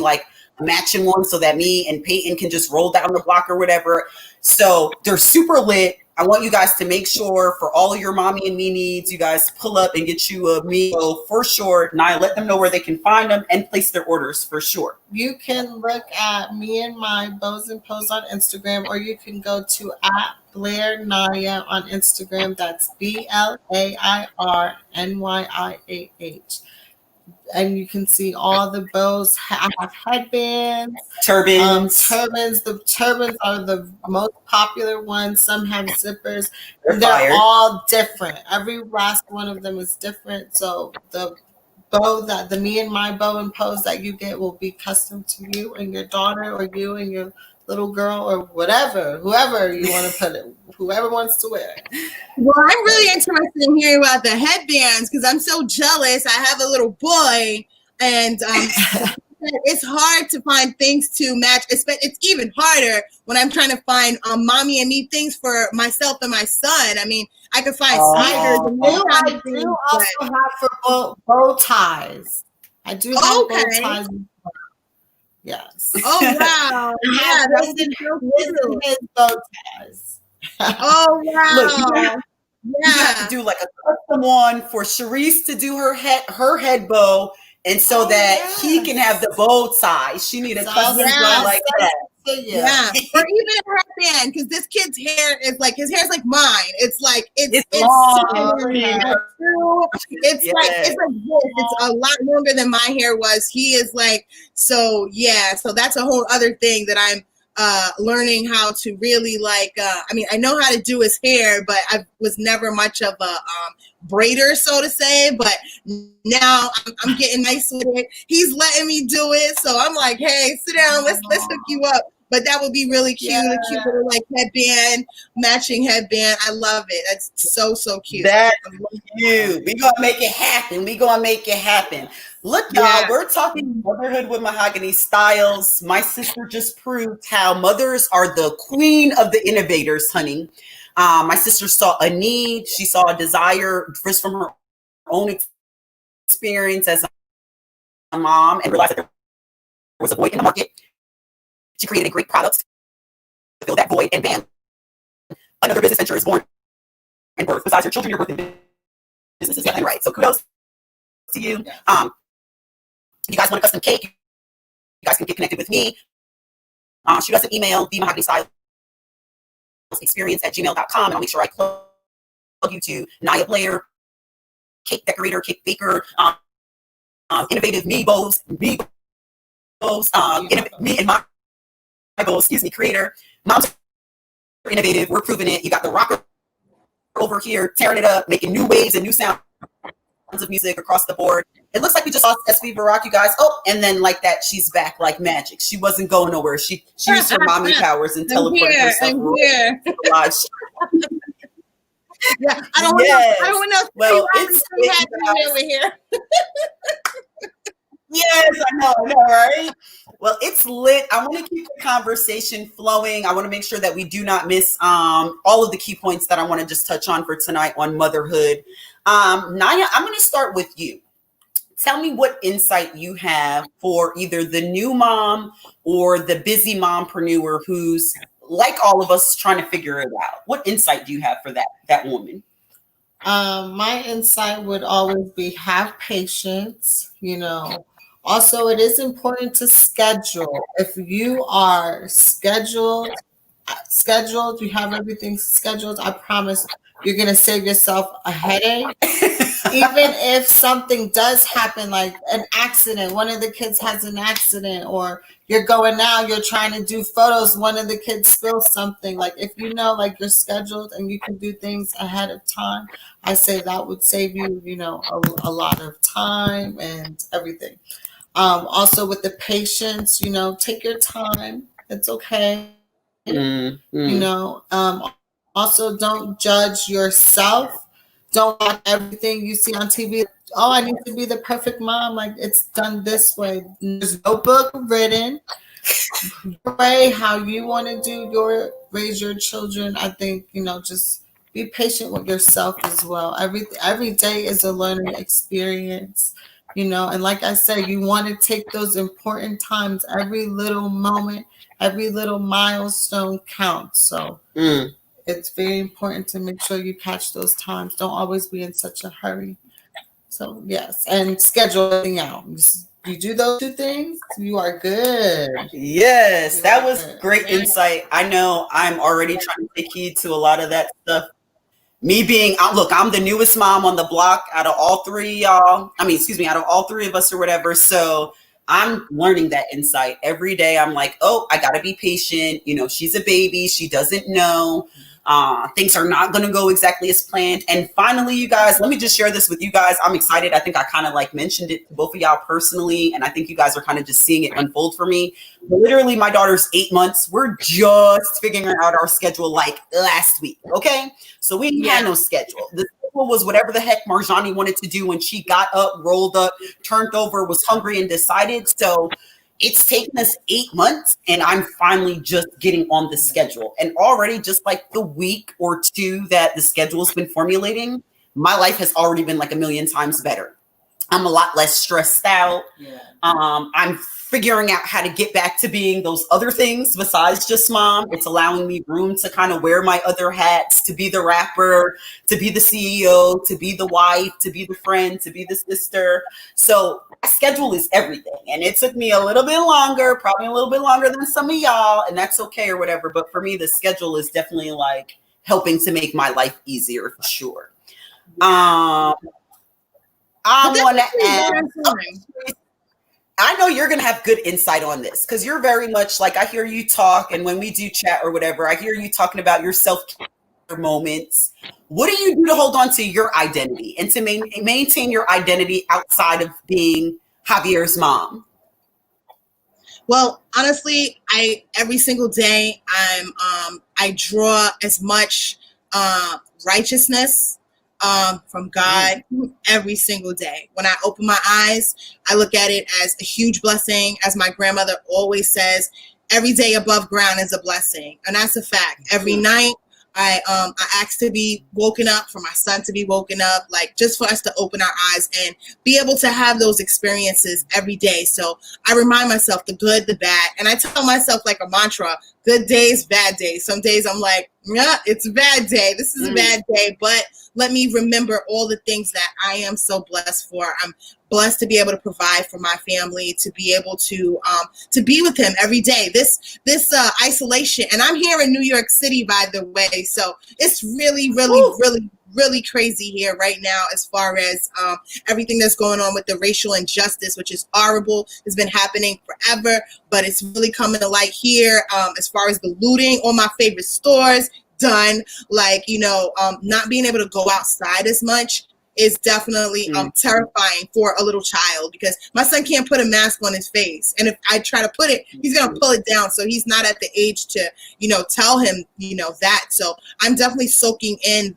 S1: matching one so that me and Peyton can just roll down the block or whatever. So they're super lit. I want you guys to make sure for all your mommy and me needs, you guys pull up and get you a meal for sure. Nia, let them know where they can find them and place their orders for sure.
S2: You can look at me and my Bows and Pose on Instagram, or you can go to @Blair Naya on Instagram. That's BLAIRNYIAH. And you can see all the bows. I have headbands,
S1: Turbans.
S2: The turbans are the most popular ones. Some have zippers.
S1: They're
S2: all different. Every last one of them is different. So the bow that the me and my bow and pose that you get will be custom to you and your daughter, or you and your little girl, or whatever, whoever you want to put it, whoever wants to wear it.
S3: Well, I'm really interested in hearing about the headbands because I'm so jealous. I have a little boy, and it's hard to find things to match. It's even harder when I'm trying to find mommy and me things for myself and my son. I mean, I could find sliders and all kinds of things.
S2: I also have for bow ties. I do have bow ties. Yes.
S3: Oh wow! Yeah, that's
S2: his bow ties.
S3: Oh wow!
S1: Look, you have to do like a custom one for Sharice to do her head bow, and so that he can have the bow tie. She need a custom one like that.
S3: Yeah, or even a headband, because this kid's hair is like mine. It's like it's
S1: long.
S3: It's like this. It's a lot longer than my hair was. He is like so that's a whole other thing that I'm learning how to really I mean, I know how to do his hair, but I was never much of a braider, so to say, but now I'm getting nice with it. He's letting me do it, so I'm like, hey, sit down, let's hook you up. But that would be really cute, a cute little headband, matching headband. I love it. That's so cute.
S1: That's cute. We gonna make it happen. Look, y'all, we're talking motherhood with Mahogany Stylez. My sister just proved how mothers are the queen of the innovators, honey. My sister saw a need. She saw a desire just from her own experience as a mom, and realized that there was a void in the market. She created a great product to fill that void, and bam, another business venture is born. And birth, besides your children, you're birthing businesses left and right. So kudos to you. You guys want a custom cake? You guys can get connected with me. Shoot us an email, the Mahogany Stylez Experience @gmail.com, and I'll make sure I plug you to Nia Blair, cake decorator, cake baker, innovative me and my bows, creator. Moms are innovative. We're proving it. You got the rocker over here, tearing it up, making new waves and new sounds of music across the board. It looks like we just lost SViva Rock, you guys. Oh, and then like that, she's back like magic. She wasn't going nowhere. She used her mommy powers and teleported herself. Live.
S3: Yeah, I don't want to.
S1: Well, it's
S3: happening over here.
S1: Yes, I know, right? Well, it's lit. I want to keep the conversation flowing. I want to make sure that we do not miss all of the key points that I want to just touch on for tonight on motherhood. Nia, I'm going to start with you. Tell me what insight you have for either the new mom or the busy mompreneur who's like all of us trying to figure it out. What insight do you have for that woman?
S2: My insight would always be have patience, Also, it is important to schedule. If you are scheduled, you have everything scheduled, I promise you're going to save yourself a headache. Even if something does happen, like an accident, one of the kids has an accident, or you're going out, you're trying to do photos, one of the kids spills something. Like if you're scheduled and you can do things ahead of time, I say that would save you, a lot of time and everything. Also with the patience, take your time. It's okay. Also don't judge yourself. Don't watch everything you see on TV. Oh, I need to be the perfect mom. Like it's done this way. There's no book written. The way how you want to raise your children. I think, just be patient with yourself as well. Every day is a learning experience. And like I said, you want to take those important times. Every little moment, every little milestone counts. So it's very important to make sure you catch those times. Don't always be in such a hurry. So yes, and schedule everything out. You do those two things, you are good.
S1: Yes, that was great insight. I know I'm already trying to take heed to a lot of that stuff. Me being, look, I'm the newest mom on the block out of all three y'all. Out of all three of us or whatever. So I'm learning that insight every day. I'm like, oh, I got to be patient. She's a baby. She doesn't know. Things are not going to go exactly as planned. And finally, you guys, let me just share this with you guys. I'm excited. I think I kind of like mentioned it to both of y'all personally. And I think you guys are kind of just seeing it unfold for me. Literally, my daughter's 8 months. We're just figuring out our schedule like last week. Okay. So we didn't have no schedule. The schedule was whatever the heck Marjani wanted to do when she got up, rolled up, turned over, was hungry and decided. So it's taken us 8 months and I'm finally just getting on the schedule. And already just like the week or two that the schedule has been formulating, my life has already been like a million times better. I'm a lot less stressed out. Yeah. I'm figuring out how to get back to being those other things besides just mom. It's allowing me room to kind of wear my other hats, to be the rapper, to be the CEO, to be the wife, to be the friend, to be the sister. So my schedule is everything. And it took me a little bit longer, probably a little bit longer than some of y'all, and that's okay or whatever. But for me, the schedule is definitely like helping to make my life easier for sure. I want to ask. I know you're going to have good insight on this because you're very much like, I hear you talk. And when we do chat or whatever, I hear you talking about your self-care moments. What do you do to hold on to your identity and to maintain your identity outside of being Javier's mom?
S3: Well, honestly, every single day I draw as much righteousness from God every single day. When I open my eyes, I look at it as a huge blessing. As my grandmother always says, every day above ground is a blessing. And that's a fact. Every night I ask to be woken up, for my son to be woken up, like just for us to open our eyes and be able to have those experiences every day. So I remind myself the good, the bad, and I tell myself like a mantra, good days, bad days. Some days I'm like, yeah, it's a bad day. This is a bad day, but let me remember all the things that I am so blessed for. I'm blessed to be able to provide for my family, to be able to be with him every day. This isolation, and I'm here in New York City, by the way, so it's really, really, really, really crazy here right now as far as everything that's going on with the racial injustice, which is horrible. It's been happening forever, but it's really coming to light here as far as the looting. All my favorite stores done, like, not being able to go outside as much is definitely terrifying for a little child, because my son can't put a mask on his face, and if I try to put it, he's gonna pull it down. So he's not at the age to tell him that. So I'm definitely soaking in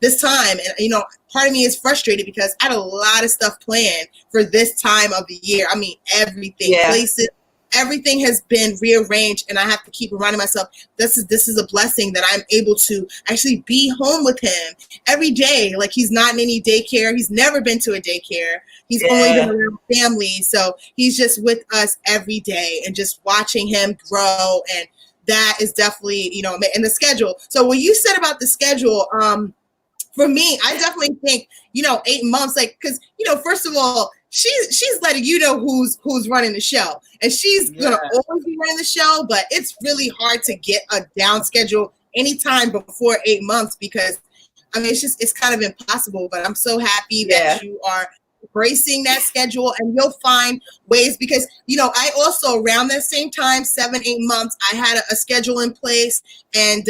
S3: this time, and part of me is frustrated because I had a lot of stuff planned for this time of the year. I mean, everything, places, everything has been rearranged, and I have to keep reminding myself this is a blessing that I'm able to actually be home with him every day. Like, he's not in any daycare. He's never been to a daycare. He's only been around family. So he's just with us every day and just watching him grow. And that is definitely, in the schedule. So what you said about the schedule, for me, I definitely think, 8 months, like, because, first of all, she's letting who's running the show, and she's gonna always be running the show, but it's really hard to get a down schedule anytime before 8 months, because it's kind of impossible. But I'm so happy that you are embracing that schedule, and you'll find ways, because I also, around that same time, 7-8 months, I had a schedule in place, and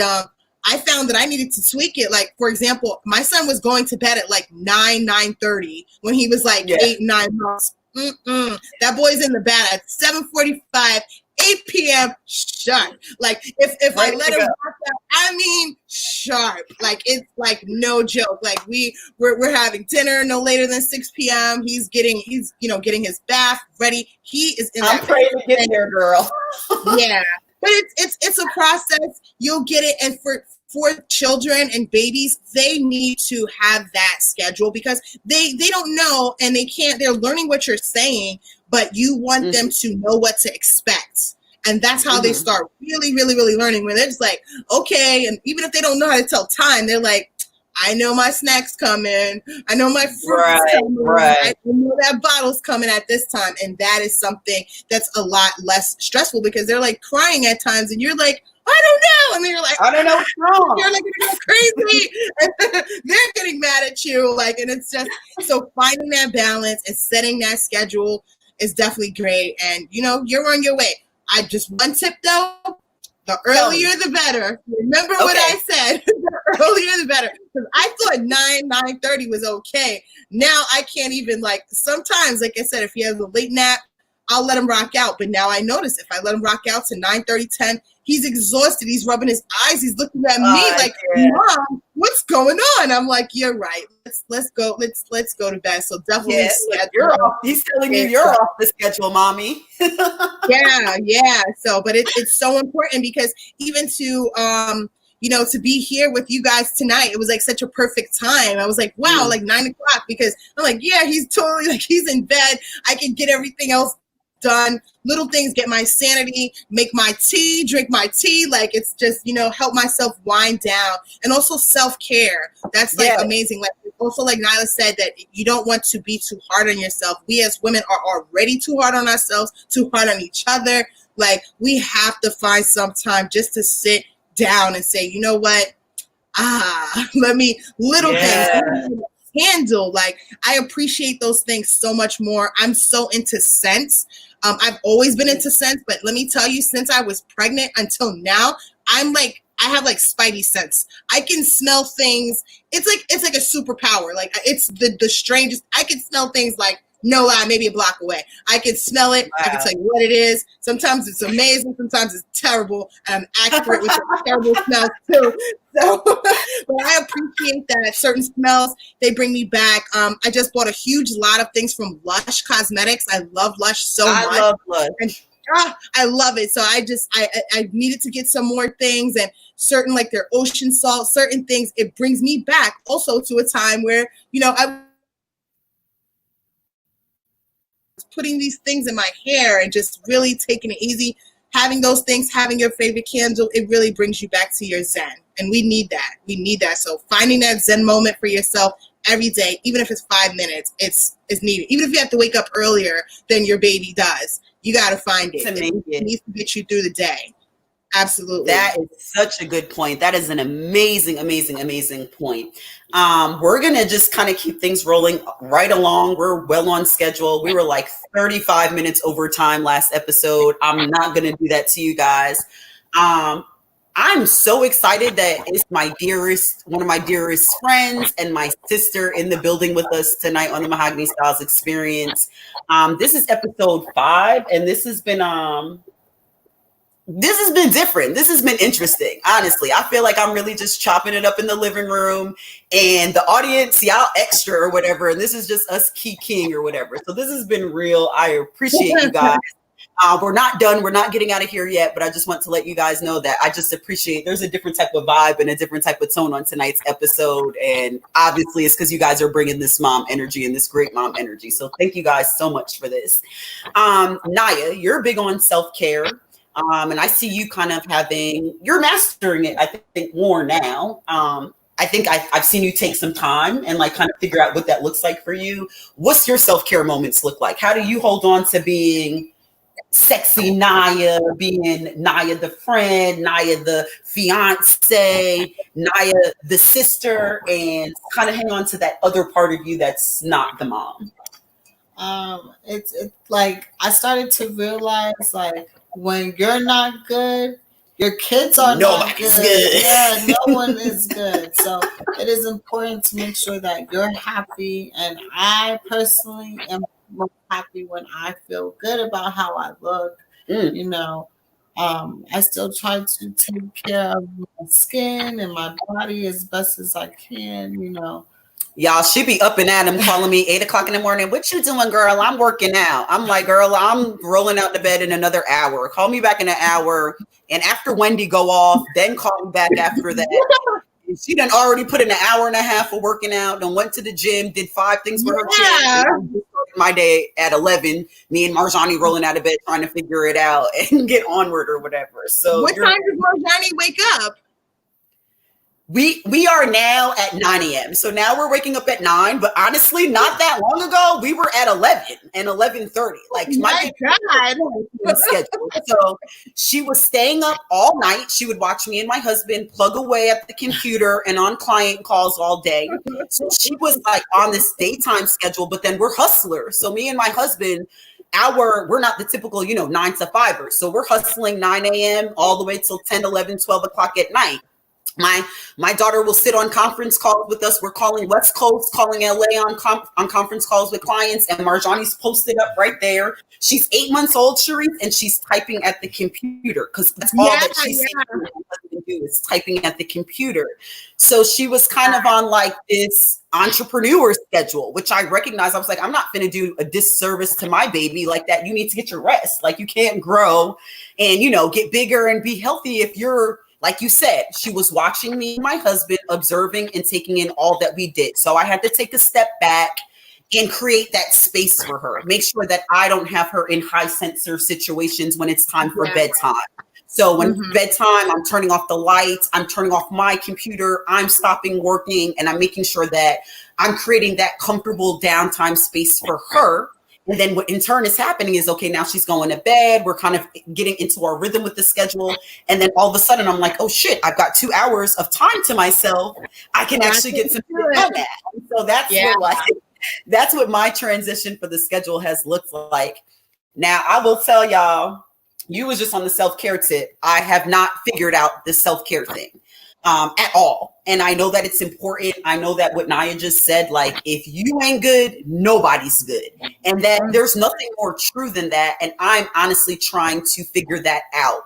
S3: I found that I needed to tweak it. Like, for example, my son was going to bed at like 9:30 when he was like 8-9 months. That boy's in the bed at 7:45, 8 p.m. sharp. Like, if I let him watch that, sharp. Like, it's like no joke. Like, we're having dinner no later than 6 p.m. He's getting his bath ready. He is in.
S1: I'm praying to get there, girl.
S3: Yeah. But it's a process. You'll get it. And for children and babies, they need to have that schedule because they don't know and they're learning what you're saying, but you want them to know what to expect. And that's how they start really, really, really learning, when they're just like, okay. And even if they don't know how to tell time, they're like, I know my snack's coming. I know my fruit's coming. I know that bottle's coming at this time. And that is something that's a lot less stressful because they're like crying at times and you're like, I don't know. And then you're like,
S1: I don't know what's wrong.
S3: You're like gonna go crazy. They're getting mad at you. Like, and it's just, so finding that balance and setting that schedule is definitely great. And you're on your way. I just, one tip though, the earlier the better. Remember what I said. The earlier the better. Because I thought 9:30 was okay. Now I can't even, like, sometimes, like I said, if he has a late nap, I'll let him rock out. But now I notice if I let him rock out to 9:30, 10, he's exhausted. He's rubbing his eyes. He's looking at me like, Mom, what's going on? I'm like, you're right. Let's go. Let's go to bed. So definitely
S1: you're off. He's telling you you're off the schedule, mommy.
S3: yeah. So, but it's so important because even to to be here with you guys tonight, it was like such a perfect time. I was like, wow, like 9 o'clock, because I'm like, yeah, he's totally, like, he's in bed. I can get everything else done. Little things, get my sanity, make my tea, drink my tea. Like, it's just, help myself wind down. And also self-care. That's like amazing. Like, also, like Nyla said, that you don't want to be too hard on yourself. We as women are already too hard on ourselves, too hard on each other. Like, we have to find some time just to sit down and say, you know what? Let me, things handle. Like, I appreciate those things so much more. I'm so into scents. I've always been into scents, but let me tell you, since I was pregnant until now, I'm like, I have like spidey sense. I can smell things. It's like a superpower. Like, it's the strangest. I can smell things like, no lie, maybe a block away. I can smell it. Wow. I can tell you what it is. Sometimes it's amazing. Sometimes it's terrible. And I'm accurate with the terrible smells too. So, but I appreciate that certain smells, they bring me back. I just bought a huge lot of things from Lush Cosmetics. I love Lush so much.
S1: I love Lush.
S3: And, I love it. So I needed to get some more things, and certain, like their ocean salt, certain things, it brings me back also to a time where, I putting these things in my hair and just really taking it easy. Having those things, having your favorite candle, it really brings you back to your zen. And we need that. We need that. So finding that zen moment for yourself every day, even if it's 5 minutes, it's needed. Even if you have to wake up earlier than your baby does, you got to find it. It needs to get you through the day. Absolutely.
S1: That is such a good point. That is an amazing, amazing, amazing point. We're going to just kind of keep things rolling right along. We're well on schedule. We were like 35 minutes over time last episode. I'm not going to do that to you guys. I'm so excited that it's one of my dearest friends and my sister in the building with us tonight on the Mahogany Stylez Experience. This is episode 5, and this has been different. This has been interesting. Honestly, I feel like I'm really just chopping it up in the living room, and the audience, y'all extra or whatever. And this is just us kicking or whatever. So this has been real. I appreciate you guys. We're not done. We're not getting out of here yet, but I just want to let you guys know that I just appreciate there's a different type of vibe and a different type of tone on tonight's episode. And obviously it's because you guys are bringing this mom energy and this great mom energy. So thank you guys so much for this. Naya, you're big on self-care. And I see you kind of you're mastering it, I think, more now. I think I've seen you take some time and like kind of figure out what that looks like for you. What's your self-care moments look like? How do you hold on to being sexy Naya, being Naya the friend, Naya the fiance, Naya the sister, and kind of hang on to that other part of you that's not the mom?
S2: It's like I started to realize, like, when you're not good, your kids are not good. Yeah, no one is good. So it is important to make sure that you're happy. And I personally am most happy when I feel good about how I look. I still try to take care of my skin and my body as best as I can.
S1: Y'all, she be up and at him calling me 8 o'clock in the morning. What you doing, girl? I'm working out. I'm like, girl, I'm rolling out the bed in another hour. Call me back in an hour. And after Wendy go off, then call me back after that. And she done already put in an hour and a half of working out, then went to the gym, did 5 things for her kid. My day at 11, me and Marjani rolling out of bed trying to figure it out and get onward or whatever. So
S3: what time does Marjani wake up?
S1: We are now at 9 a.m. So now we're waking up at 9, but honestly, not that long ago, we were at 11 and 11:30. Like
S3: my God.
S1: Schedule. So she was staying up all night. She would watch me and my husband plug away at the computer and on client calls all day. So she was like on this daytime schedule, but then we're hustlers. So me and my husband, we're not the typical, 9 to 5ers. So we're hustling 9 a.m. all the way till 10, 11, 12 o'clock at night. My daughter will sit on conference calls with us. We're calling West Coast, calling LA on conference calls with clients, and Marjani's posted up right there. She's 8 months old, Cherise, and she's typing at the computer because that's all that she's do is typing at the computer. So she was kind of on like this entrepreneur schedule, which I recognize. I was like, I'm not going to do a disservice to my baby like that. You need to get your rest. Like you can't grow and, get bigger and be healthy if you're, like you said, she was watching me and my husband, observing and taking in all that we did. So I had to take a step back and create that space for her. Make sure that I don't have her in high sensor situations when it's time for bedtime. So when bedtime, I'm turning off the lights, I'm turning off my computer, I'm stopping working, and I'm making sure that I'm creating that comfortable downtime space for her. And then what in turn is happening is, okay, now she's going to bed. We're kind of getting into our rhythm with the schedule. And then all of a sudden I'm like, oh shit, I've got 2 hours of time to myself. I can actually get some done that. So that's what my transition for the schedule has looked like. Now I will tell y'all, you was just on the self-care tip. I have not figured out the self-care thing at all. And I know that it's important. I know that what Naya just said, like, if you ain't good, nobody's good. And that there's nothing more true than that. And I'm honestly trying to figure that out.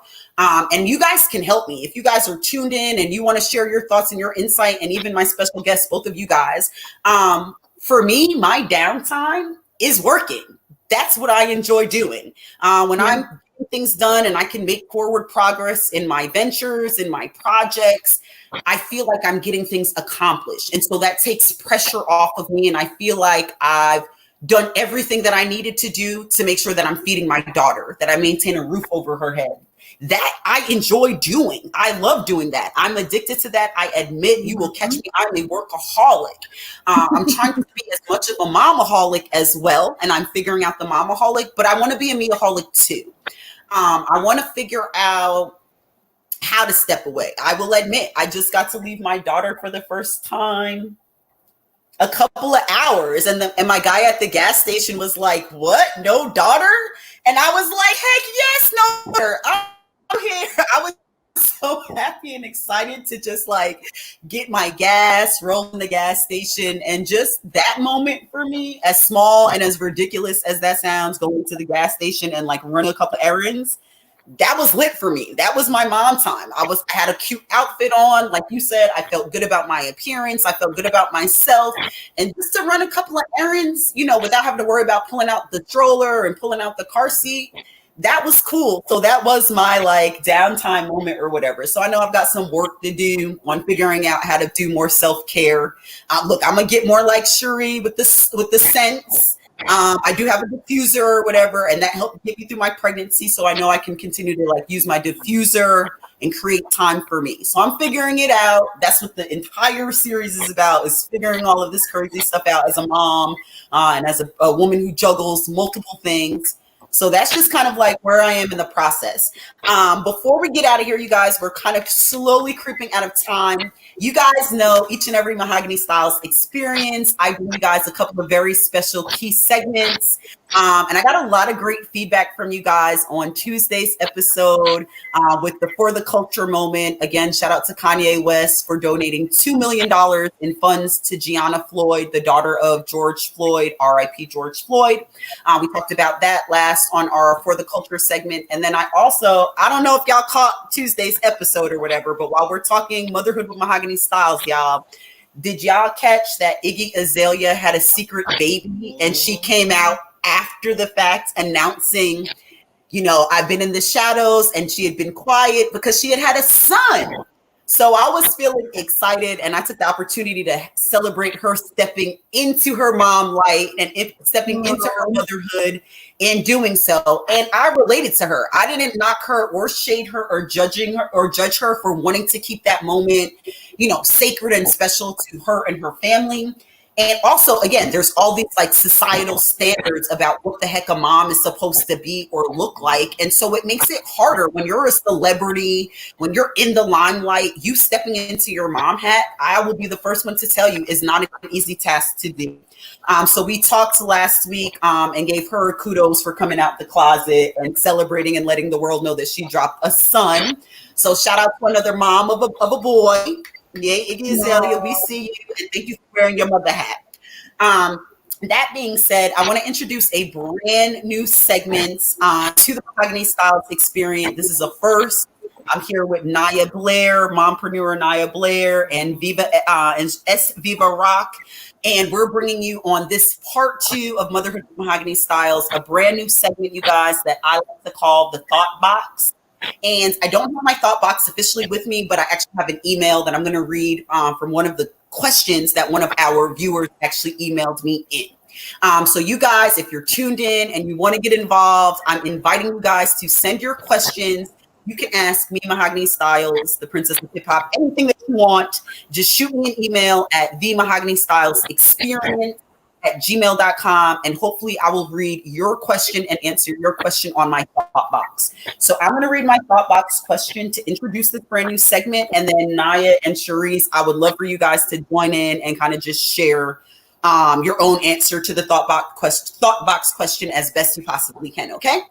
S1: And you guys can help me. If you guys are tuned in and you want to share your thoughts and your insight, and even my special guests, both of you guys, for me, my downtime is working. That's what I enjoy doing. When I'm getting things done and I can make forward progress in my ventures, in my projects, I feel like I'm getting things accomplished. And so that takes pressure off of me. And I feel like I've done everything that I needed to do to make sure that I'm feeding my daughter, that I maintain a roof over her head. That I enjoy doing. I love doing that. I'm addicted to that. I admit, you will catch me. I'm a workaholic. I'm trying to be as much of a momaholic as well. And I'm figuring out the momaholic, but I want to be a meaholic too. I want to figure out how to step away. I will admit, I just got to leave my daughter for the first time a couple of hours. And my guy at the gas station was like, what? No daughter? And I was like, heck yes, no daughter. I'm here. I was so happy and excited to just like get my gas, roll in the gas station. And just that moment for me, as small and as ridiculous as that sounds, going to the gas station and like run a couple errands, that was lit for me. That was my mom time. I had a cute outfit on. Like you said, I felt good about my appearance. I felt good about myself. And just to run a couple of errands, without having to worry about pulling out the stroller and pulling out the car seat, that was cool. So that was my like downtime moment or whatever. So I know I've got some work to do on figuring out how to do more self-care. Look, I'm going to get more like Cherie with the scents. I do have a diffuser or whatever, and that helped get me through my pregnancy. So I know I can continue to like use my diffuser and create time for me. So I'm figuring it out. That's what the entire series is about, is figuring all of this crazy stuff out as a mom and as a woman who juggles multiple things. So that's just kind of like where I am in the process. Before we get out of here, you guys, we're kind of slowly creeping out of time. You guys know each and every Mahogany Stylez Experience, I bring you guys a couple of very special key segments. And I got a lot of great feedback from you guys on Tuesday's episode with the For the Culture moment. Again, shout out to Kanye West for donating $2 million in funds to Gianna Floyd, the daughter of George Floyd, RIP George Floyd. We talked about that last on our For the Culture segment. And then I don't know if y'all caught Tuesday's episode or whatever, but while we're talking Motherhood with Mahogany Stylez, y'all, Did y'all catch that Iggy Azalea had a secret baby and she came out after the fact announcing, I've been in the shadows, and she had been quiet because she had a son. So I was feeling excited, and I took the opportunity to celebrate her stepping into her mom light and stepping into her motherhood in doing so. And I related to her. I didn't knock her or shade her or judge her for wanting to keep that moment, sacred and special to her and her family. And also, again, there's all these like societal standards about what the heck a mom is supposed to be or look like. And so it makes it harder when you're a celebrity, when you're in the limelight, you stepping into your mom hat, I will be the first one to tell you, is not an easy task to do. So we talked last week and gave her kudos for coming out the closet and celebrating and letting the world know that she dropped a son. So shout out to another mom of a boy. Yeah, Iggy Azalea, we see you, and thank you for wearing your mother hat. That being said, I want to introduce a brand new segment to the Mahogany Stylez Experience. This is a first. I'm here with Naya Blair, mompreneur Naya Blair, and SViva Rock. And we're bringing you on this part 2 of Motherhood with Mahogany Stylez, a brand new segment, you guys, that I like to call the Thought Box. And I don't have my thought box officially with me, but I actually have an email that I'm going to read from one of the questions that one of our viewers actually emailed me in. So you guys, if you're tuned in and you want to get involved, I'm inviting you guys to send your questions. You can ask me, Mahogany Stylez, the Princess of Hip Hop, anything that you want. Just shoot me an email at the Mahogany Stylez Experience @gmail.com, and hopefully I will read your question and answer your question on my thought box. So I'm going to read my thought box question to introduce this brand new segment, and then Naya and Cherise, I would love for you guys to join in and kind of just share your own answer to the thought box question as best you possibly can. Okay.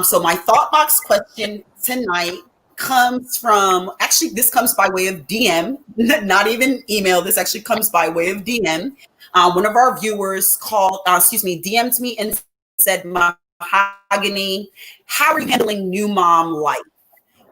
S1: So my thought box question tonight comes from, actually this comes by way of DM, not even email. This actually comes by way of DM. One of our viewers DM'd me and said, Mahogany, how are you handling new mom life?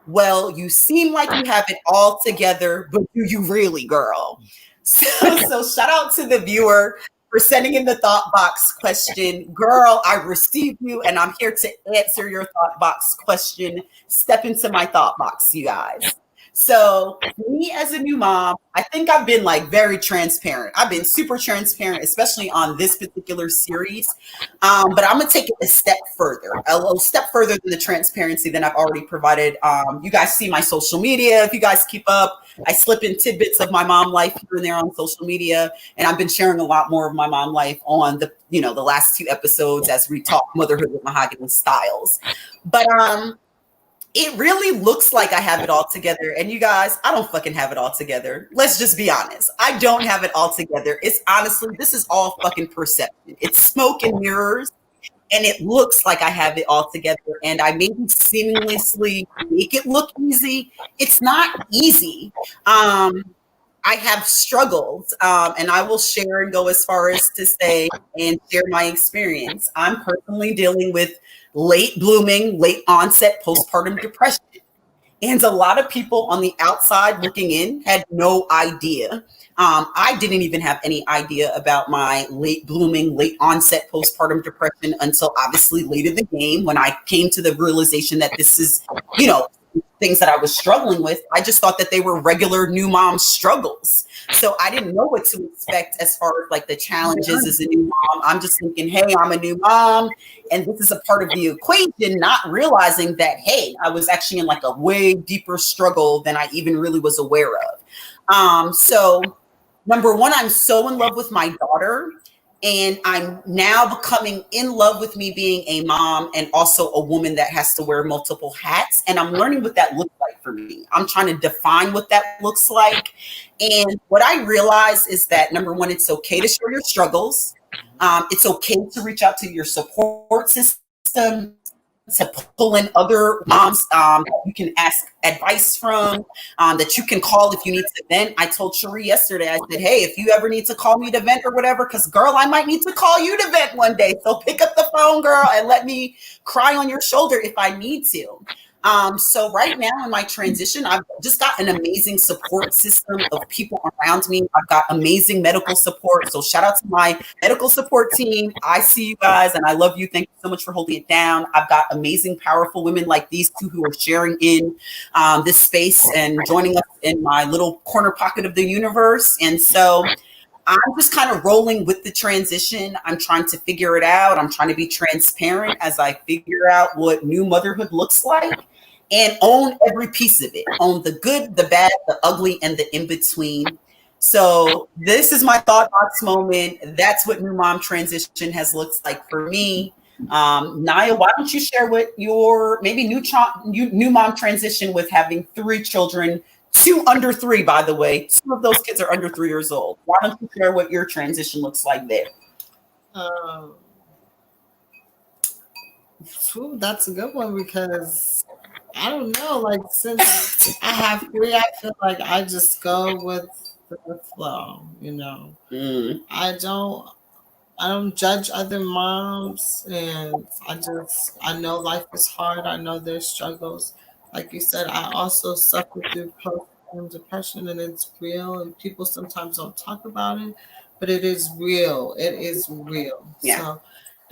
S1: Well, you seem like you have it all together, but do you really, girl? So shout out to the viewer for sending in the thought box question. Girl, I received you, and I'm here to answer your thought box question. Step into my thought box, you guys. So me as a new mom, I think I've been like very transparent. I've been super transparent, especially on this particular series. But I'm gonna take it a little step further than the transparency that I've already provided. You guys see my social media. If you guys keep up, I slip in tidbits of my mom life here and there on social media. And I've been sharing a lot more of my mom life on the last 2 episodes as we talk Motherhood with Mahogany Stylez. But it really looks like I have it all together. And you guys, I don't fucking have it all together. Let's just be honest. I don't have it all together. It's honestly, this is all fucking perception. It's smoke and mirrors. And it looks like I have it all together. And I maybe seamlessly make it look easy. It's not easy. I have struggled, and I will share and go as far as to say and share my experience. I'm personally dealing with late blooming, late onset postpartum depression. And a lot of people on the outside looking in had no idea. I didn't even have any idea about my late blooming, late onset postpartum depression until obviously late in the game when I came to the realization that this is, things that I was struggling with. I just thought that they were regular new mom struggles. So I didn't know what to expect as far as like the challenges as a new mom. I'm just thinking, hey, I'm a new mom and this is a part of the equation, not realizing that, hey, I was actually in like a way deeper struggle than I even really was aware of. So number one, I'm so in love with my daughter. And I'm now becoming in love with me being a mom and also a woman that has to wear multiple hats. And I'm learning what that looks like for me. I'm trying to define what that looks like. And what I realize is that, number one, it's okay to share your struggles. It's okay to reach out to your support system, to pull in other moms you can ask advice from, that you can call if you need to vent. I told Cherie yesterday, I said, hey, if you ever need to call me to vent or whatever, because girl, I might need to call you to vent one day. So pick up the phone, girl, and let me cry on your shoulder if I need to. So right now in my transition, I've just got an amazing support system of people around me. I've got amazing medical support. So shout out to my medical support team. I see you guys and I love you. Thank you so much for holding it down. I've got amazing, powerful women like these two who are sharing in this space and joining us in my little corner pocket of the universe. And so I'm just kind of rolling with the transition. I'm trying to figure it out. I'm trying to be transparent as I figure out what new motherhood looks like and own every piece of it. Own the good, the bad, the ugly, and the in-between. So this is my thought box moment. That's what new mom transition has looked like for me. Naya, why don't you share what your maybe new mom transition with having 3 children, 2 under 3, by the way. 2 of those kids are under 3 years old. Why don't you share what your transition looks like there?
S2: That's a good one because I don't know. Like since I have 3, I feel like I just go with the flow. You know, I don't judge other moms, and I know life is hard. I know there's struggles. Like you said, I also suffer through postpartum depression, and it's real. And people sometimes don't talk about it, but it is real. It is real.
S1: Yeah.
S2: So,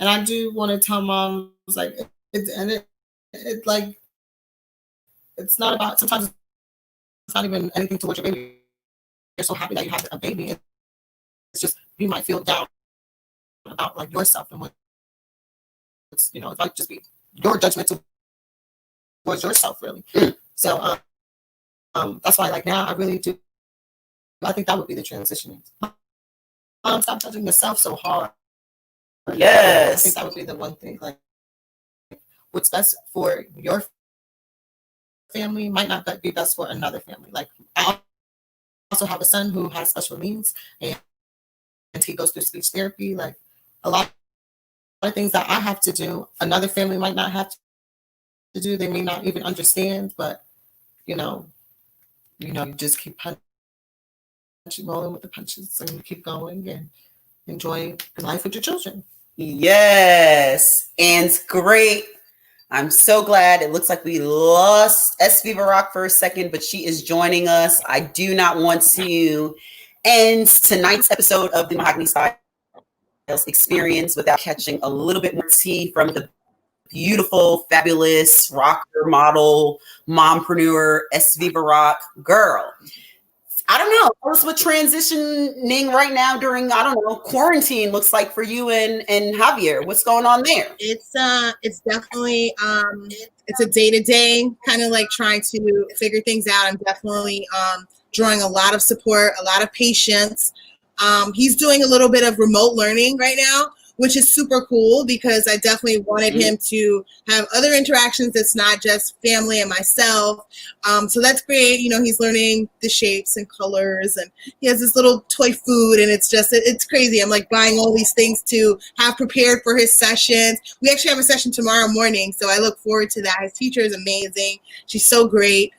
S2: and I do want to tell moms like it like it's not about. Sometimes it's not even anything towards your baby. You're so happy that you have a baby. It's just you might feel down about like yourself and what's it might just be your judgment towards yourself really. So that's why like now I really do. I think that would be the transition. Stop judging yourself so hard.
S1: Yes.
S2: I think that would be the one thing. Like what's best for your family might not be best for another family. Like I also have a son who has special needs and he goes through speech therapy. Like a lot of things that I have to do, another family might not have to do. They may not even understand, but you just keep rolling with the punches and keep going and enjoy the life with your children.
S1: Yes, and great. I'm so glad. It looks like we lost SViva Rock for a second, but she is joining us. I do not want to end tonight's episode of the Mahogany Stylez Experience without catching a little bit more tea from the beautiful, fabulous rocker, model, mompreneur, SViva Rock girl. I don't know. Tell us what transitioning right now during, quarantine looks like for you and Javier. What's going on there?
S3: It's definitely it's a day-to-day kind of like trying to figure things out. I'm definitely drawing a lot of support, a lot of patience. He's doing a little bit of remote learning right now, which is super cool because I definitely wanted him to have other interactions that's not just family and myself. So that's great. He's learning the shapes and colors, and he has this little toy food, and it's crazy. I'm like buying all these things to have prepared for his sessions. We actually have a session tomorrow morning, so I look forward to that. His teacher is amazing. She's so great.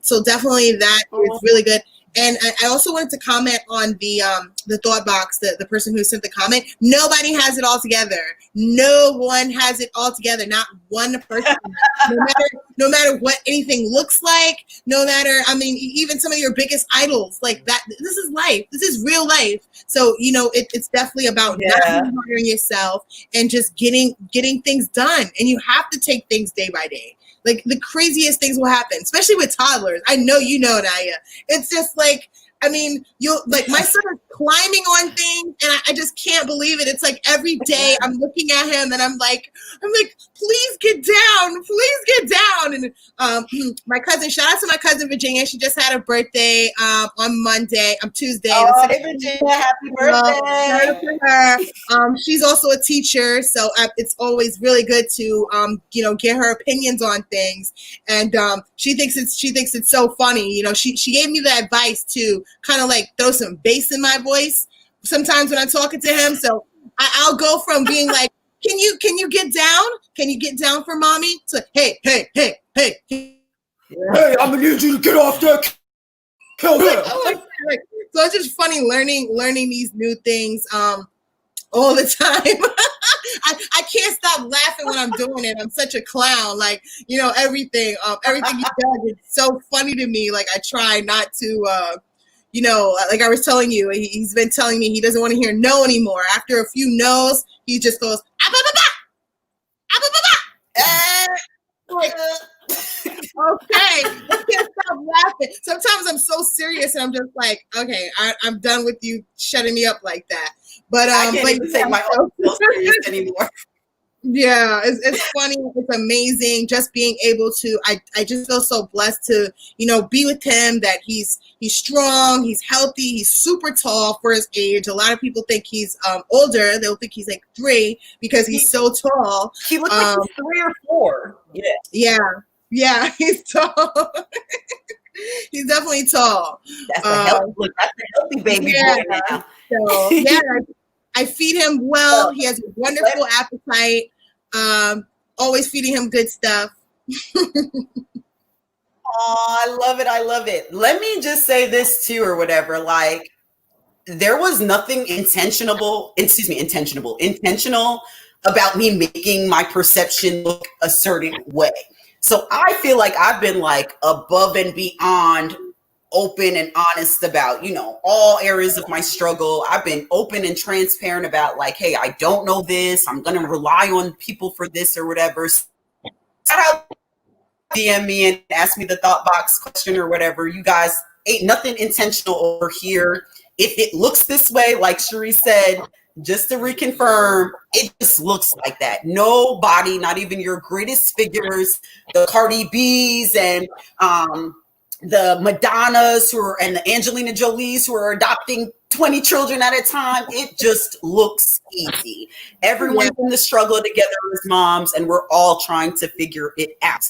S3: So definitely that is really good. And I also wanted to comment on the thought box, the person who sent the comment. Nobody has it all together. No one has it all together. Not one person. No matter what anything looks like. No matter, even some of your biggest idols like that. This is life. This is real life. So it's definitely about not hurting yourself and just getting things done. And you have to take things day by day. Like the craziest things will happen, especially with toddlers. I know Naya. It's just like, you'll like my son is climbing on things and I just can't believe it. It's like every day I'm looking at him and I'm like, please get down. And my cousin, shout out to my cousin Virginia. She just had a birthday on Tuesday.
S1: Oh, hey Virginia, happy birthday.
S3: Shout out to her. She's also a teacher, so it's always really good to get her opinions on things. And she thinks it's so funny. She gave me the advice to kind of like throw some bass in my voice sometimes when I'm talking to him. So I'll go from being like, can you get down? Can you get down for mommy? To hey.
S1: Hey, I'm gonna need you to get off that.
S3: So it's just funny learning these new things all the time. I can't stop laughing when I'm doing it. I'm such a clown. Like, you know, everything he does is so funny to me. Like, I try not to, you know, like I was telling you, he's been telling me he doesn't want to hear no anymore. After a few no's, he just goes, ah, bah, bah, bah! Ah, bah, bah, bah! Like, okay, I can't stop laughing. Sometimes I'm so serious and I'm just like, okay, I'm done with you shutting me up like that. But
S1: I can't even take my own self serious anymore.
S3: Yeah, it's funny. It's amazing just being able to. I just feel so blessed to, you know, be with him. That he's strong, he's healthy, he's super tall for his age. A lot of people think he's older. They'll think he's like 3 because he's so tall.
S1: He looks like he's 3 or 4.
S3: Yeah, he's tall. He's definitely tall.
S1: That's a healthy baby boy now.
S3: So yeah, I feed him well. He has a wonderful appetite. Always feeding him good stuff.
S1: Oh, I love it. I love it. Let me just say this too, or whatever. Like, there was nothing intentional about me making my perception look a certain way. So I feel like I've been like above and beyond open and honest about, you know, all areas of my struggle. I've been open and transparent about like, hey, I don't know this. I'm going to rely on people for this or whatever. Shout out, DM me and ask me the thought box question or whatever. You guys, ain't nothing intentional over here. If it looks this way, like Cherie said, just to reconfirm, it just looks like that. Nobody, not even your greatest figures, the Cardi B's and the Madonnas and the Angelina Jolies who are adopting 20 children at a time, it just looks easy. Everyone's in the struggle together as moms, and we're all trying to figure it out.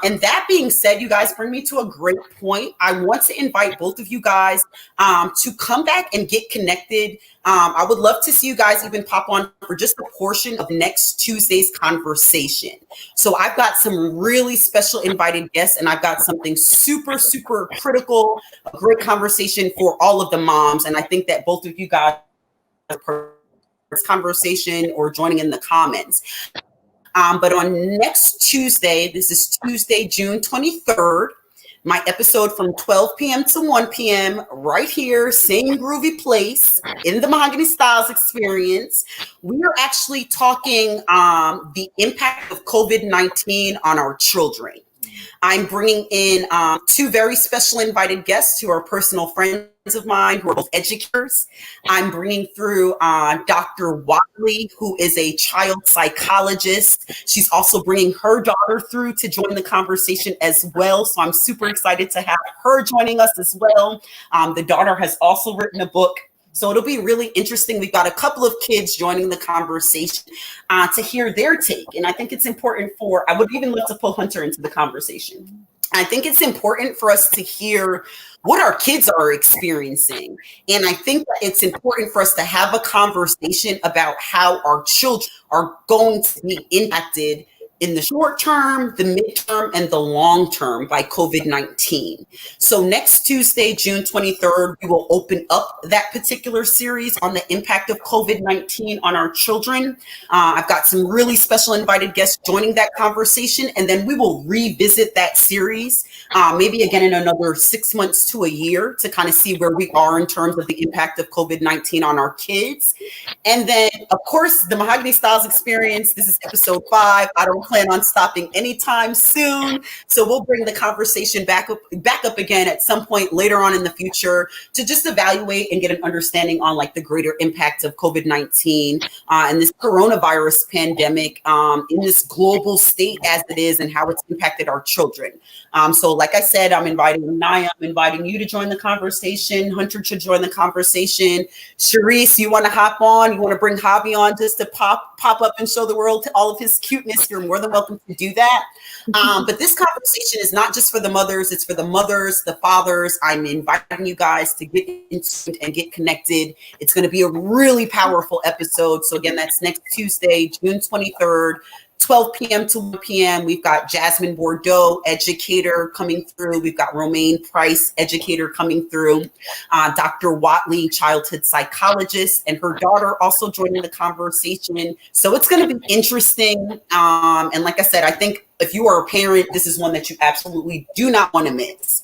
S1: And that being said, you guys bring me to a great point. I want to invite both of you guys to come back and get connected. I would love to see you guys even pop on for just a portion of next Tuesday's conversation. So I've got some really special invited guests, and I've got something super, super critical, a great conversation for all of the moms. And I think that both of you guys are this conversation or joining in the comments. But on next Tuesday, this is Tuesday, June 23rd, my episode from 12 p.m. to 1 p.m. right here, same groovy place in the Mahogany Stylez Experience. We are actually talking the impact of COVID-19 on our children. I'm bringing in 2 very special invited guests who are personal friends of mine who are both educators. I'm bringing through Dr. Wiley, who is a child psychologist. She's also bringing her daughter through to join the conversation as well. So I'm super excited to have her joining us as well. The daughter has also written a book. So it'll be really interesting. We've got a couple of kids joining the conversation to hear their take. And I think it's important I would even love to pull Hunter into the conversation. I think it's important for us to hear what our kids are experiencing. And I think that it's important for us to have a conversation about how our children are going to be impacted in the short term, the midterm, and the long term by COVID-19. So next Tuesday, June 23rd, we will open up that particular series on the impact of COVID-19 on our children. I've got some really special invited guests joining that conversation, and then we will revisit that series maybe again in another 6 months to a year to kind of see where we are in terms of the impact of COVID-19 on our kids. And then, of course, the Mahogany Stylez Experience. This is episode 5. I don't plan on stopping anytime soon. So we'll bring the conversation back up again at some point later on in the future to just evaluate and get an understanding on like the greater impact of COVID-19 and this coronavirus pandemic in this global state as it is and how it's impacted our children. So like I said, I'm inviting Naya, I'm inviting you to join the conversation. Hunter should join the conversation. Sharice, you want to hop on? You want to bring Javi on just to pop up and show the world all of his cuteness? You're more than welcome to do that. But this conversation is not just for the mothers, it's for the mothers, the fathers. I'm inviting you guys to get into and get connected. It's going to be a really powerful episode. So again, that's next Tuesday, June 23rd, 12 p.m. to 1 p.m. We've got Jasmine Bordeaux, educator, coming through. We've got Romaine Price, educator, coming through. Dr. Watley, childhood psychologist, and her daughter also joining the conversation. So it's going to be interesting. And like I said, I think if you are a parent, this is one that you absolutely do not want to miss.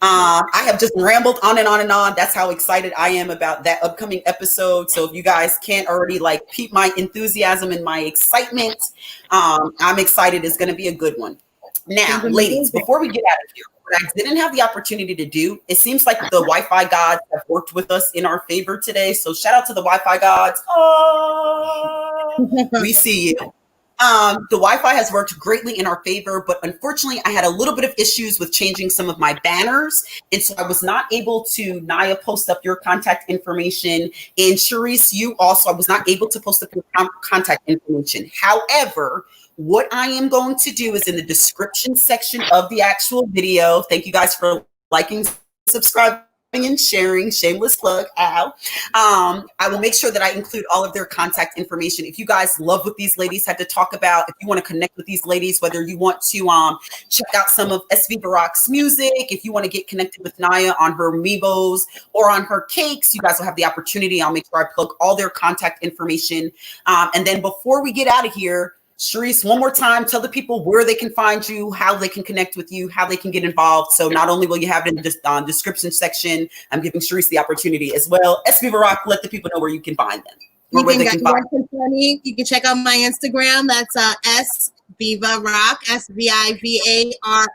S1: I have just rambled on and on and on. That's how excited I am about that upcoming episode. So if you guys can't already like peep my enthusiasm and my excitement, I'm excited. It's going to be a good one. Now, ladies, before we get out of here, what I didn't have the opportunity to do, it seems like the Wi-Fi gods have worked with us in our favor today. So shout out to the Wi-Fi gods. Oh, we see you. The Wi-Fi has worked greatly in our favor, but unfortunately I had a little bit of issues with changing some of my banners. And so I was not able to, Naya, post up your contact information. And Sharice, you also, I was not able to post up your contact information. However, what I am going to do is in the description section of the actual video. Thank you guys for liking, subscribing, and sharing. Shameless plug. Ow. I will make sure that I include all of their contact information. If you guys love what these ladies had to talk about, if you want to connect with these ladies, whether you want to check out some of SViva Rock's music, if you want to get connected with Naya on her Meebos or on her cakes, you guys will have the opportunity. I'll make sure I plug all their contact information. And then before we get out of here, Sharice, one more time, tell the people where they can find you, how they can connect with you, how they can get involved. So not only will you have it in the description section, I'm giving Sharice the opportunity as well. SViva Rock, let the people know where you can find them. Or where they can find them.
S3: You can check out my Instagram. That's SViva Rock, SViva Rock.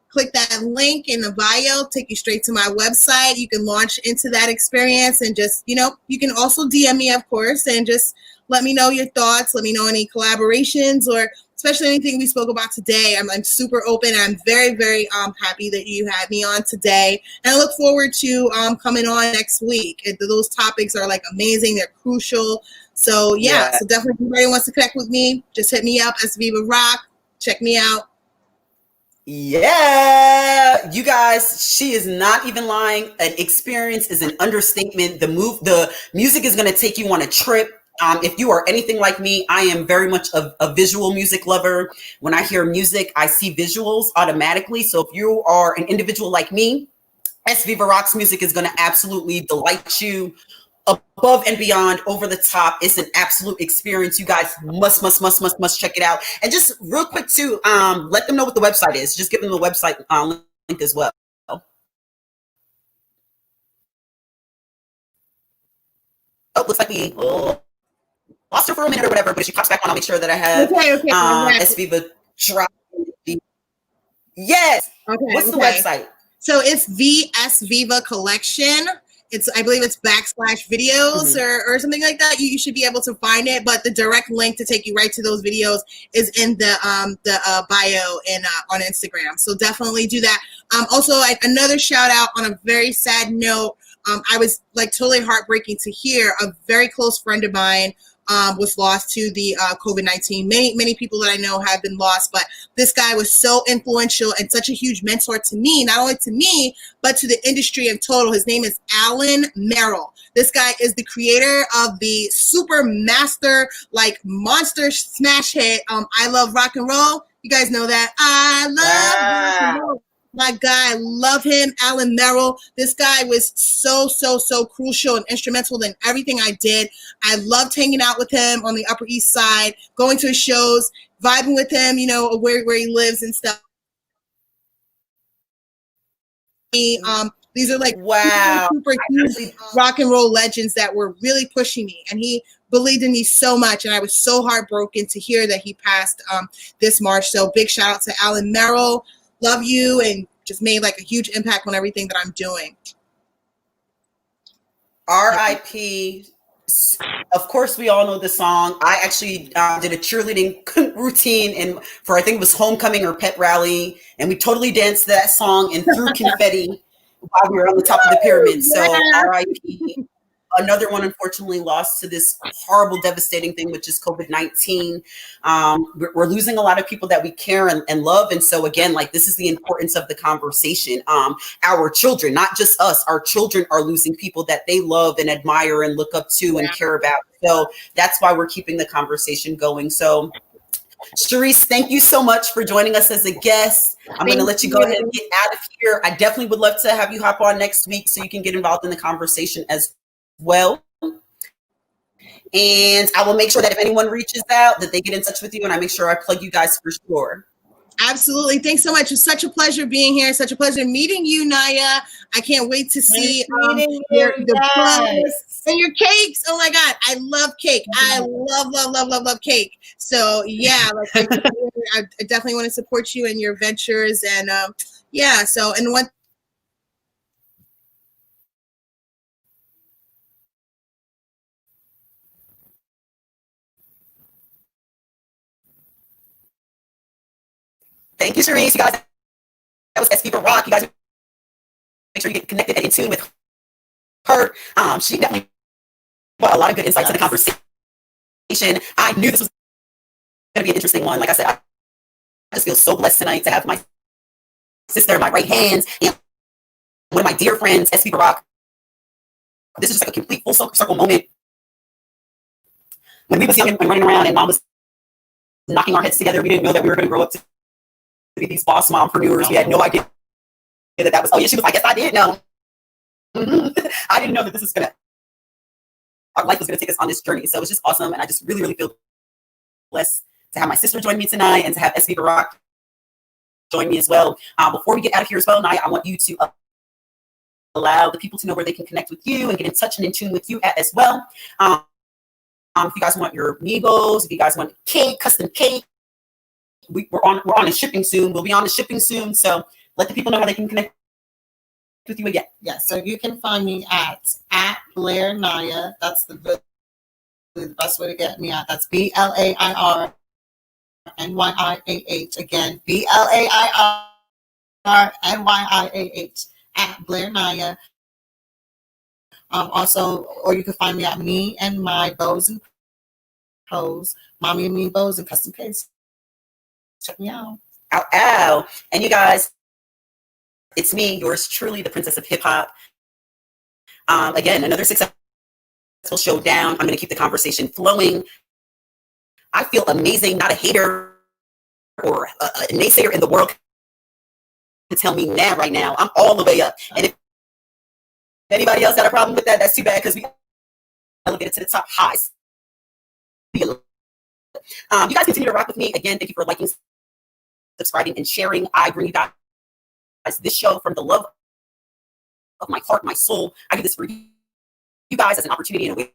S3: Click that link in the bio, take you straight to my website. You can launch into that experience and just, you can also DM me, of course, and just let me know your thoughts. Let me know any collaborations or especially anything we spoke about today. I'm super open. I'm very, very happy that you had me on today. And I look forward to coming on next week. Those topics are like amazing. They're crucial. So yeah, so definitely if anybody wants to connect with me, just hit me up, SViva Rock. Check me out.
S1: Yeah, you guys, she is not even lying. An experience is an understatement. The music is going to take you on a trip. If you are anything like me, I am very much a visual music lover. When I hear music, I see visuals automatically. So if you are an individual like me, SViva Rock's music is going to absolutely delight you above and beyond, over the top. It's an absolute experience. You guys must check it out. And just real quick too, let them know what the website is. Just give them the website link as well. Oh, looks like we lost her for a minute or whatever, but if she pops back on, I'll make sure that I have SViva drop. Yes. Okay. What's the website?
S3: So it's the SViva Collection. I believe it's /videos or something like that. You should be able to find it, but the direct link to take you right to those videos is in the bio and on Instagram. So definitely do that. Also, another shout out on a very sad note. I was like totally heartbreaking to hear a very close friend of mine was lost to the COVID-19. Many people that I know have been lost, but this guy was so influential and such a huge mentor to me, not only to me, but to the industry in total. His name is Alan Merrill. This guy is the creator of the super master, like monster smash hit, I Love Rock and Roll. You guys know that. I love rock and roll. My guy, I love him, Alan Merrill. This guy was so crucial and instrumental in everything I did. I loved hanging out with him on the Upper East Side, going to his shows, vibing with him, where he lives and stuff. These are like super huge rock and roll legends that were really pushing me, and he believed in me so much, and I was so heartbroken to hear that he passed this March. So big shout out to Alan Merrill. Love you, and just made like a huge impact on everything that I'm doing.
S1: R.I.P. Of course, we all know the song. I actually did a cheerleading routine for I think it was homecoming or pet rally, and we totally danced that song and threw confetti while we were on the top of the pyramid. So R.I.P. Another one, unfortunately, lost to this horrible, devastating thing, which is COVID-19. We're losing a lot of people that we care and love. And so, again, like, this is the importance of the conversation. Our children, not just us, our children are losing people that they love and admire and look up to and care about. So that's why we're keeping the conversation going. So Sharice, thank you so much for joining us as a guest. I'm going to let you go ahead and get out of here. I definitely would love to have you hop on next week so you can get involved in the conversation as well. And I will make sure that if anyone reaches out, that they get in touch with you, and I make sure I plug you guys for sure.
S3: Absolutely. Thanks so much. It's such a pleasure being here. Such a pleasure meeting you, Naya. I can't wait to see the plums and your cakes. Oh my God. I love cake. I love cake. So yeah, like I definitely want to support you in your ventures. And yeah, so, and one
S1: Thank you, Sharice. You guys, that was SViva Rock. You guys make sure you get connected and in tune with her. She definitely brought a lot of good insights to the conversation. I knew this was going to be an interesting one. Like I said, I just feel so blessed tonight to have my sister, my right hand, and one of my dear friends, SViva Rock. This is just like a complete full circle moment. When we was young and running around and mom was knocking our heads together, we didn't know that we were going to grow up to be these boss mompreneurs. We had no idea that was, oh yeah, she was like, yes, I did know. I didn't know that this is going to, our life was going to take us on this journey. So it's just awesome. And I just really, really feel blessed to have my sister join me tonight and to have SViva Rock join me as well. Before we get out of here as well, Naya, I want you to allow the people to know where they can connect with you and get in touch and in tune with you as well. If you guys want your Migos, if you guys want cake, custom cake, we're on a shipping soon. We'll be on the shipping soon. So let the people know how they can connect with you again.
S2: Yeah, so you can find me at Blair Naya. That's the best way to get me at. That's BLAIRNYIAH. Again, BLAIRNYIAH at Blair Naya. Also, or you can find me at Me and My Bows and Pros, Mommy and Me Bows and Custom Case. Check me out.
S1: Ow. And you guys, it's me, yours truly, the Princess of Hip Hop. Again, another successful show down. I'm going to keep the conversation flowing. I feel amazing, not a hater or a naysayer in the world to tell me now, right now. I'm all the way up. And if anybody else got a problem with that, that's too bad, because we elevated to the top highs. You guys continue to rock with me. Again, thank you for liking, subscribing, and sharing. I bring you guys this show from the love of my heart, my soul. I do this for you guys as an opportunity and a way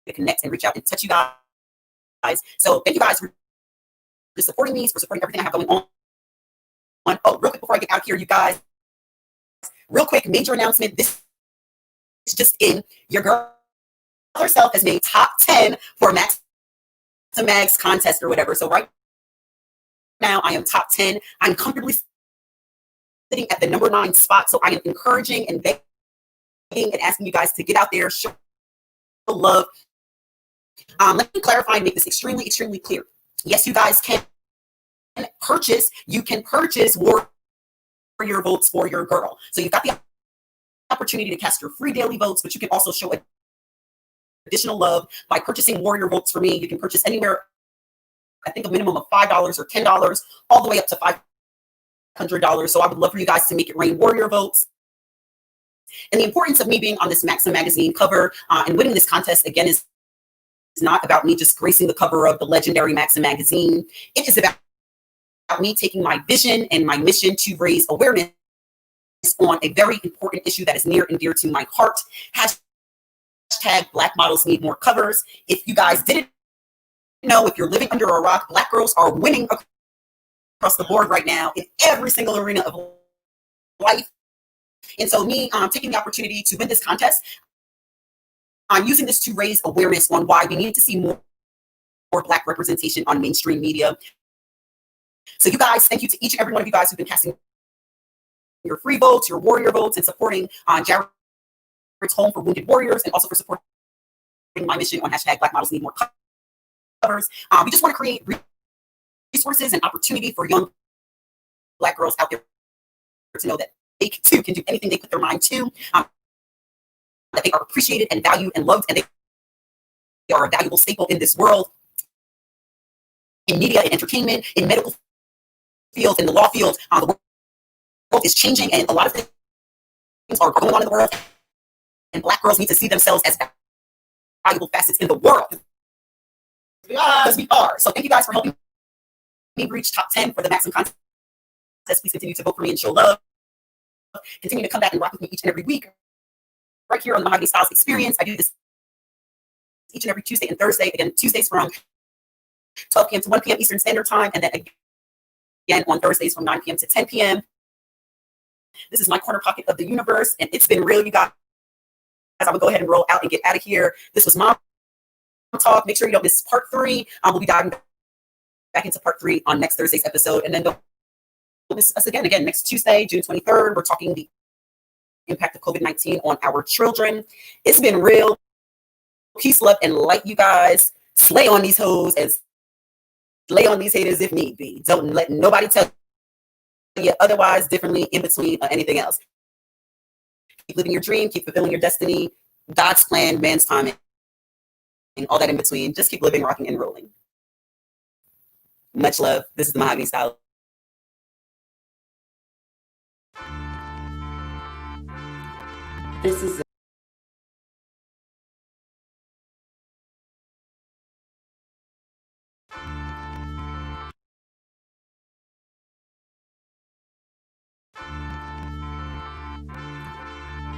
S1: to connect and reach out and touch you guys. So thank you guys for supporting me, for supporting everything I have going on. Oh, real quick before I get out here, you guys, real quick, major announcement. This is just in. Your girl herself has made top 10 for Max to Mags contest or whatever. So right now I am top 10. I'm comfortably sitting at the number 9 spot. So I am encouraging and begging and asking you guys to get out there, show love. Let me clarify and make this extremely, extremely clear. Yes, you guys can purchase. You can purchase warrior votes for your girl. So you've got the opportunity to cast your free daily votes, but you can also show additional love by purchasing warrior votes for me. You can purchase anywhere, I think a minimum of $5 or $10, all the way up to $500. So I would love for you guys to make it rain warrior votes. And the importance of me being on this Maxim magazine cover and winning this contest, again, is not about me just gracing the cover of the legendary Maxim magazine. It is about me taking my vision and my mission to raise awareness on a very important issue that is near and dear to my heart. Hashtag Black models need more covers. If you guys didn't know, if you're living under a rock, Black girls are winning across the board right now in every single arena of life. And so me taking the opportunity to win this contest, I'm using this to raise awareness on why we need to see more Black representation on mainstream media. So you guys, thank you to each and every one of you guys who've been casting your free votes, your warrior votes, and supporting Jared's Home for Wounded Warriors, and also for supporting my mission on hashtag Black models need more covers. We just want to create resources and opportunity for young Black girls out there to know that they too can do anything they put their mind to, that they are appreciated and valued and loved, and they are a valuable staple in this world, in media and entertainment, in medical fields, in the law fields. The world is changing, and a lot of things are going on in the world, and Black girls need to see themselves as valuable facets in the world. Because we are. So thank you guys for helping me reach top 10 for the Maximum Contest. Please continue to vote for me and show love. Continue to come back and rock with me each and every week right here on the Mahogany Stylez Experience. I do this each and every Tuesday and Thursday. Again, Tuesdays from 12 p.m. to 1 p.m. Eastern Standard Time, and then again on Thursdays from 9 p.m. to 10 p.m. This is my corner pocket of the universe, and it's been real, you guys. I'm going to go ahead and roll out and get out of here. This was Mom Talk. Make sure you don't miss part 3. We'll be diving back into part 3 on next Thursday's episode, and then don't miss us again next Tuesday, June 23rd. We're talking the impact of COVID-19 on our children. It's been real. Peace, love, and light, you guys. Slay on these hoes and slay on these haters if need be. Don't let nobody tell you otherwise, differently, in between, or anything else. Keep living your dream. Keep fulfilling your destiny. God's plan, man's timing, and all that in between. Just keep living, rocking, and rolling. Much love. This is the Mahogany Stylez.
S4: This is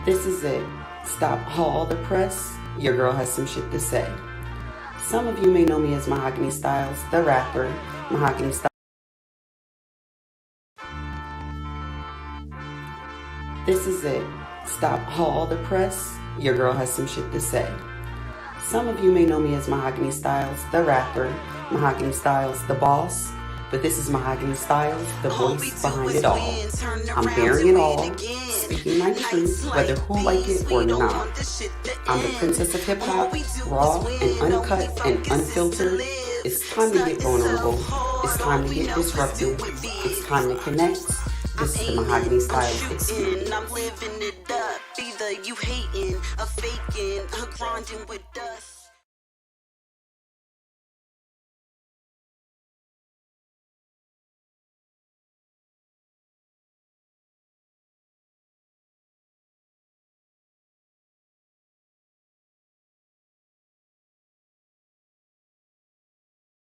S4: This is it. Stop all the press. Your girl has some shit to say. Some of you may know me as Mahogany Stylez, the rapper. Mahogany Stylez. This is it. Stop all the press. Your girl has some shit to say. Some of you may know me as Mahogany Stylez, the rapper. Mahogany Stylez, the boss. But this is Mahogany Stylez, the voice behind it all. I'm bearing it all, speaking my truth, whether who like it or not. I'm the princess of hip-hop, raw and uncut and unfiltered. It's time to get vulnerable. It's time to get disruptive. It's time to connect. This is the Mahogany Stylez Experience. I'm living it up. Either you hating or faking or grinding with us.